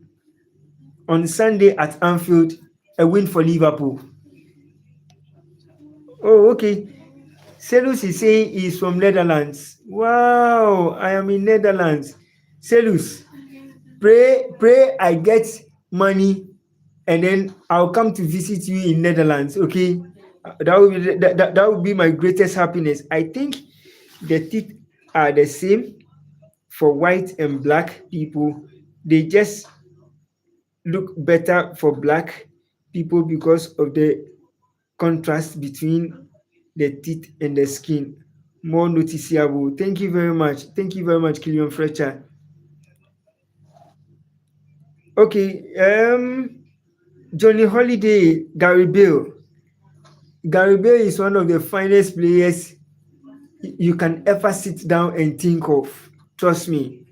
S1: at Anfield, a win for Liverpool. Oh, okay. Selus is saying he's from Netherlands. Wow, I am in Netherlands. Selus, pray I get money and then I'll come to visit you in Netherlands, okay? That would be my greatest happiness. I think the teeth are the same for white and black people. They just look better for black people because of the contrast between the teeth and the skin. More noticeable. Thank you very much. Thank you very much, Killian Fletcher. Okay, Johnny Holiday, Gary Bale. Gary Bale is one of the finest players you can ever sit down and think of. Trust me,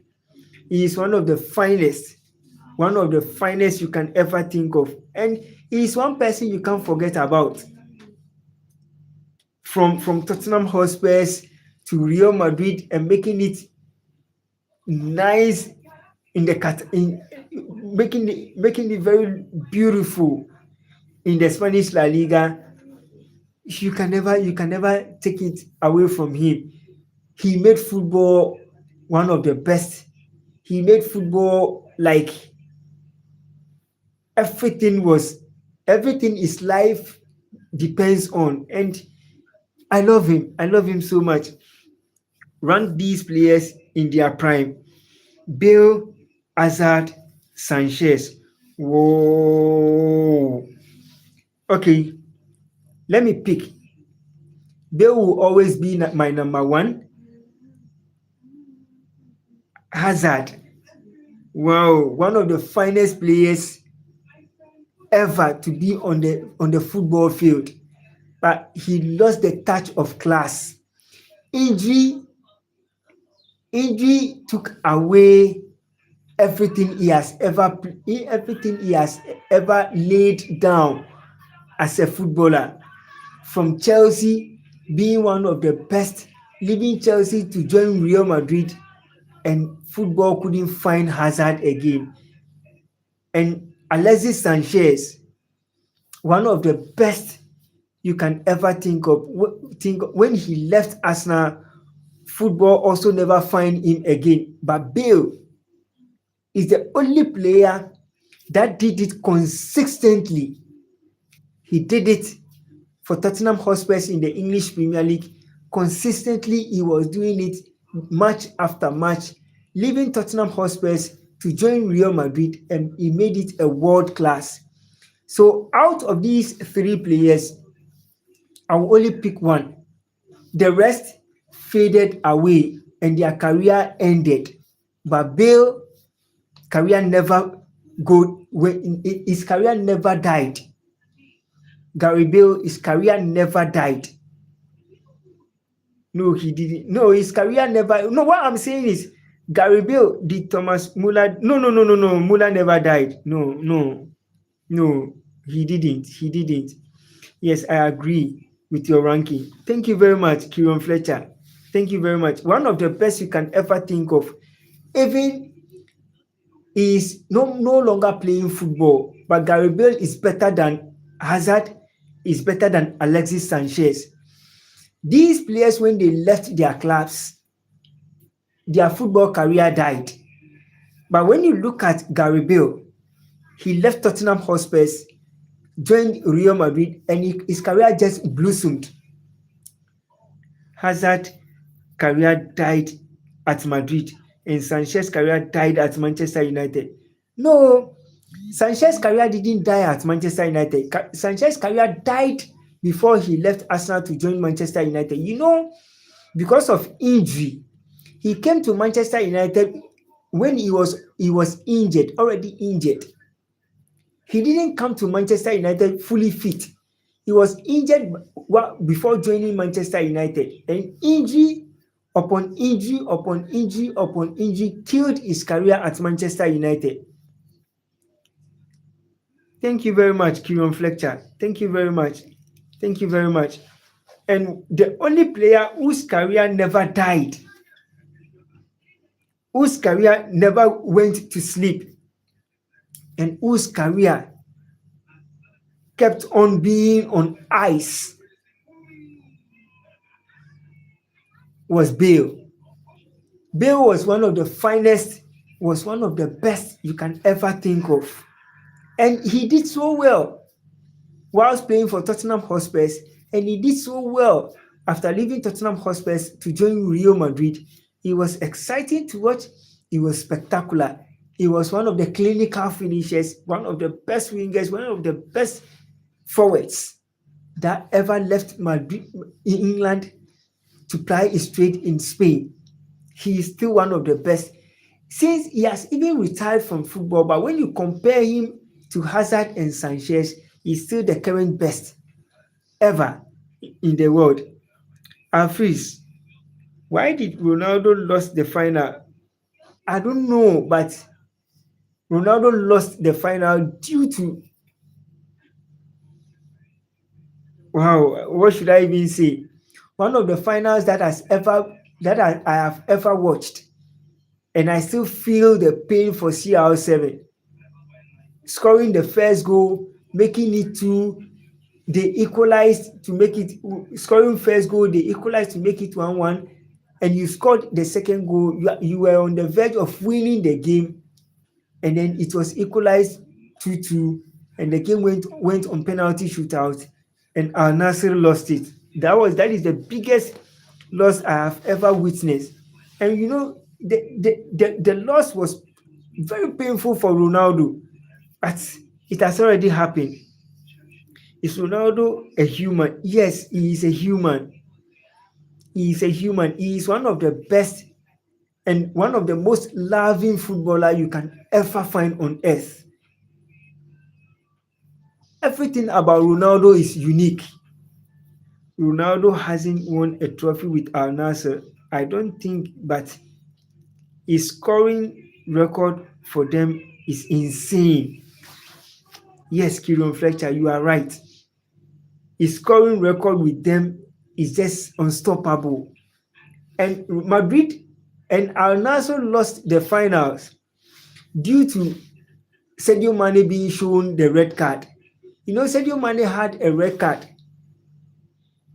S1: he is one of the finest you can ever think of, and he is one person you can't forget about. From Tottenham Hotspurs to Real Madrid and making it nice in the cat in making it very beautiful in the Spanish La Liga. You can never take it away from him. He made football one of the best. He made football like everything was everything his life depends on, and I love him so much. Rank these players in their prime: Bale, Hazard, Sanchez. Whoa. Okay, let me pick. Bale will always be my number one. Hazard, wow, one of the finest players ever to be on the football field, but he lost the touch of class. Injury, injury took away everything he has ever laid down as a footballer. From Chelsea, being one of the best, leaving Chelsea to join Real Madrid, and football couldn't find Hazard again. And Alexis Sanchez, one of the best you can ever think of. When he left Arsenal, football also never find him again. But Bale is the only player that did it consistently. He did it for Tottenham Hotspurs in the English Premier League. Consistently, he was doing it match after match, leaving Tottenham Hotspurs to join Real Madrid, and he made it a world class. So, out of these three players, I will only pick one. The rest faded away and their career ended. But Bale career never his career never died. Gary Bale, his career never died. No, he didn't. No, his career never. No, what I'm saying is Gary Bale did Thomas Muller. No, no, no, no, no. Muller never died. No, no, no. He didn't. He didn't. Yes, I agree with your ranking. Thank you very much, Kieran Fletcher. Thank you very much. One of the best you can ever think of. Even is no longer playing football, but Gary Bale is better than Hazard, is better than Alexis Sanchez. These players, when they left their clubs, their football career died. But when you look at Gary Bale, he left Tottenham Hotspurs, joined Real Madrid, and his career just blossomed. Hazard career died at Madrid, and Sanchez career died at Manchester United. No, Sanchez career didn't die at Manchester United. Sanchez career died before he left Arsenal to join Manchester United. Because of injury, he came to Manchester United when he was injured, already injured. He didn't come to Manchester United fully fit. He was injured before joining Manchester United, and injury upon injury upon injury upon injury killed his career at Manchester United. Thank you very much, Kieran Fletcher. Thank you very much. Thank you very much. And the only player whose career never died, whose career never went to sleep, and whose career kept on being on ice was Bale. Bale was one of the finest, was one of the best you can ever think of. And he did so well whilst playing for Tottenham Hotspurs, and he did so well after leaving Tottenham Hotspurs to join Real Madrid. He was exciting to watch. He was spectacular. He was one of the clinical finishers, one of the best wingers, one of the best forwards that ever left Madrid in England to ply his trade in Spain. He is still one of the best. Since he has even retired from football, but when you compare him to Hazard and Sanchez, he's still the current best ever in the world. And Freeze, why did Ronaldo lost the final? I don't know, but Ronaldo lost the final due to, wow, what should I even say? One of the finals that I have ever watched, and I still feel the pain for CR7 scoring the first goal, making it two. They equalized to make it, scoring first goal. They equalized to make it 1-1, and you scored the second goal. You were on the verge of winning the game, and then it was equalized 2-2, and the game went on penalty shootout, and Al Nassr lost it. That is the biggest loss I have ever witnessed. And the loss was very painful for Ronaldo, but it has already happened. Is Ronaldo a human? Yes, he is a human. He is a human. He is one of the best and one of the most loving footballer you can ever find on earth. Everything about Ronaldo is unique. Ronaldo hasn't won a trophy with Al Nassr, I don't think, but his scoring record for them is insane. Yes, Kieran Fletcher, you are right. His scoring record with them is just unstoppable. And Madrid and Al Nassr lost the finals due to Sadio Mane being shown the red card. Sadio Mane had a red card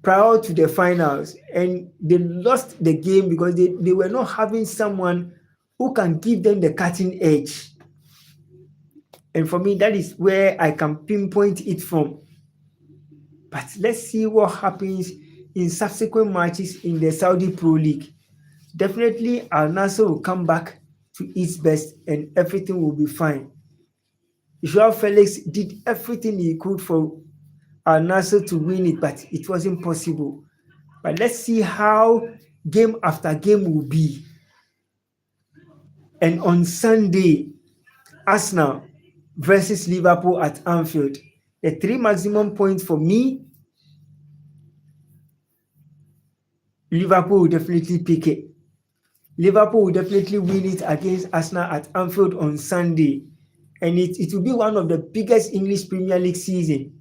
S1: prior to the finals, and they lost the game because they were not having someone who can give them the cutting edge. And for me, that is where I can pinpoint it from. But let's see what happens in subsequent matches in the Saudi Pro League. Definitely, Al Nassr will come back to its best and everything will be fine. Joao Felix did everything he could for Al Nassr to win it, but it wasn't possible. But let's see how game after game will be. And on Sunday, Arsenal versus Liverpool at Anfield. The three maximum points for me, Liverpool will definitely pick it. Liverpool will definitely win it against Arsenal at Anfield on Sunday. And it will be one of the biggest English Premier League season.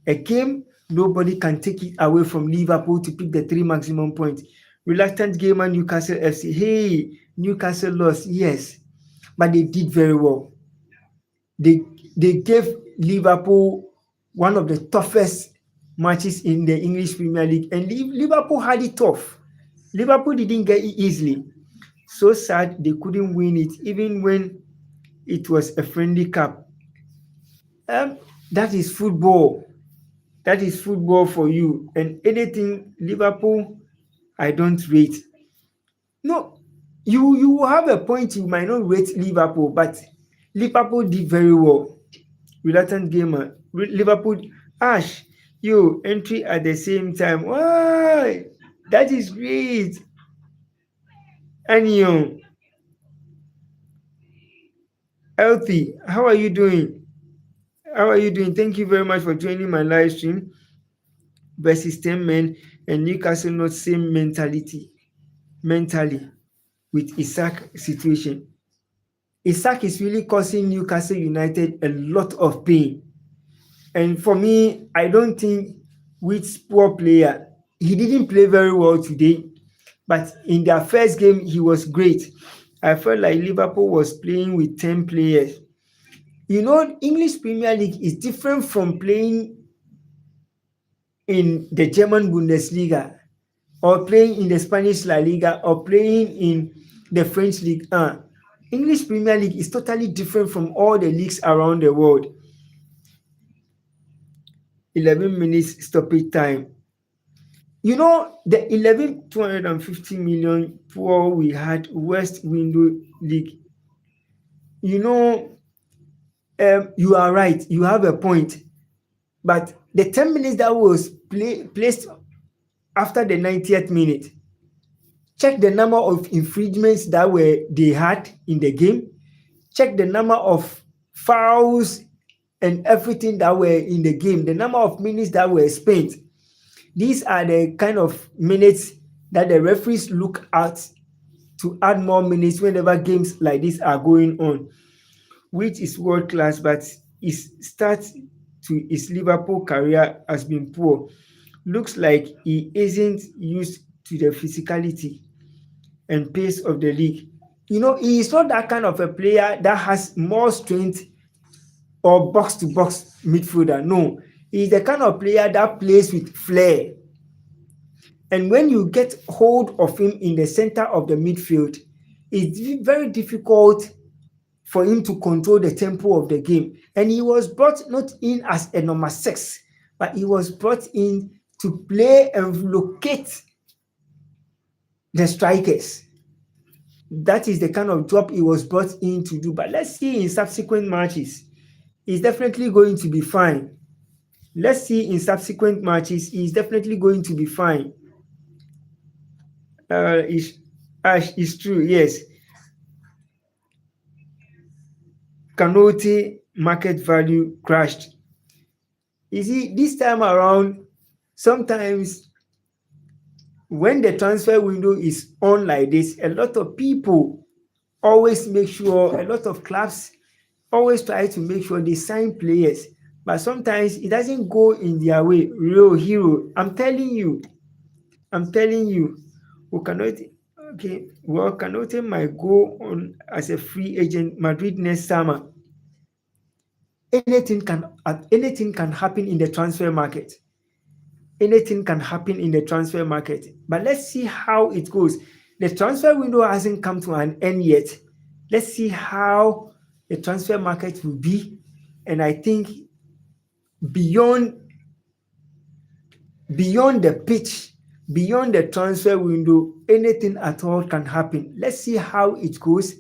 S1: A game nobody can take it away from Liverpool to pick the three maximum points. Reluctant gamer Newcastle FC. Hey, Newcastle lost, yes, but they did very well. They gave Liverpool one of the toughest matches in the English Premier League, and Liverpool had it tough. Liverpool didn't get it easily. So sad they couldn't win it, even when it was a friendly cup. That is football. That is football for you. And anything Liverpool, I don't rate. No, you have a point. You might not rate Liverpool, but Liverpool did very well. Reluctant gamer, Liverpool, Ash, you entry at the same time. Why? That is great. And you, Healthy, how are you doing? How are you doing? Thank you very much for joining my live stream. Versus 10 men and Newcastle not same mentally with Isak situation. Isak is really causing Newcastle United a lot of pain. And for me, I don't think with poor player, he didn't play very well today. But in their first game, he was great. I felt like Liverpool was playing with 10 players. English Premier League is different from playing in the German Bundesliga or playing in the Spanish La Liga or playing in the French League 1. English Premier League is totally different from all the leagues around the world. 11 minutes stoppage time. The 250 million poor we had West Window League. You are right. You have a point. But the 10 minutes that was placed after the 90th minute, check the number of infringements that were they had in the game, check the number of fouls and everything that were in the game, the number of minutes that were spent. These are the kind of minutes that the referees look at to add more minutes whenever games like this are going on, which is world class, but his start to his Liverpool career has been poor. Looks like he isn't used to the physicality and pace of the league. You know, he is not that kind of a player that has more strength or box to box midfielder. No, he's the kind of player that plays with flair. And when you get hold of him in the center of the midfield, it's very difficult for him to control the tempo of the game. And he was brought not in as a number six, but he was brought in to play and locate the strikers. That is the kind of job he was brought in to do. But let's see in subsequent matches. He's definitely going to be fine. Let's see in subsequent matches. He's definitely going to be fine. It's true, yes. Canote market value crashed. You see, this time around, sometimes when the transfer window is on like this, a lot of people always make sure, a lot of clubs always try to make sure they sign players. But sometimes it doesn't go in their way. Real hero. I'm telling you. We cannot. Okay, well, Canote might go on as a free agent Madrid next summer. Anything can happen in the transfer market. Anything can happen in the transfer market. But let's see how it goes. The transfer window hasn't come to an end yet. Let's see how the transfer market will be. And I think beyond the pitch, beyond the transfer window, anything at all can happen. Let's see how it goes.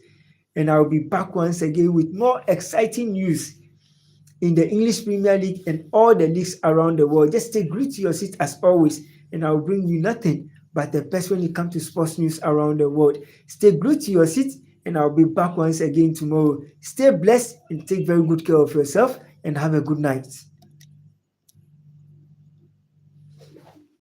S1: And I'll be back once again with more exciting news in the English Premier League and all the leagues around the world. Just stay glued to your seat as always, and I'll bring you nothing but the best when it comes to sports news around the world. Stay glued to your seat, and I'll be back once again tomorrow. Stay blessed and take very good care of yourself, and have a good night.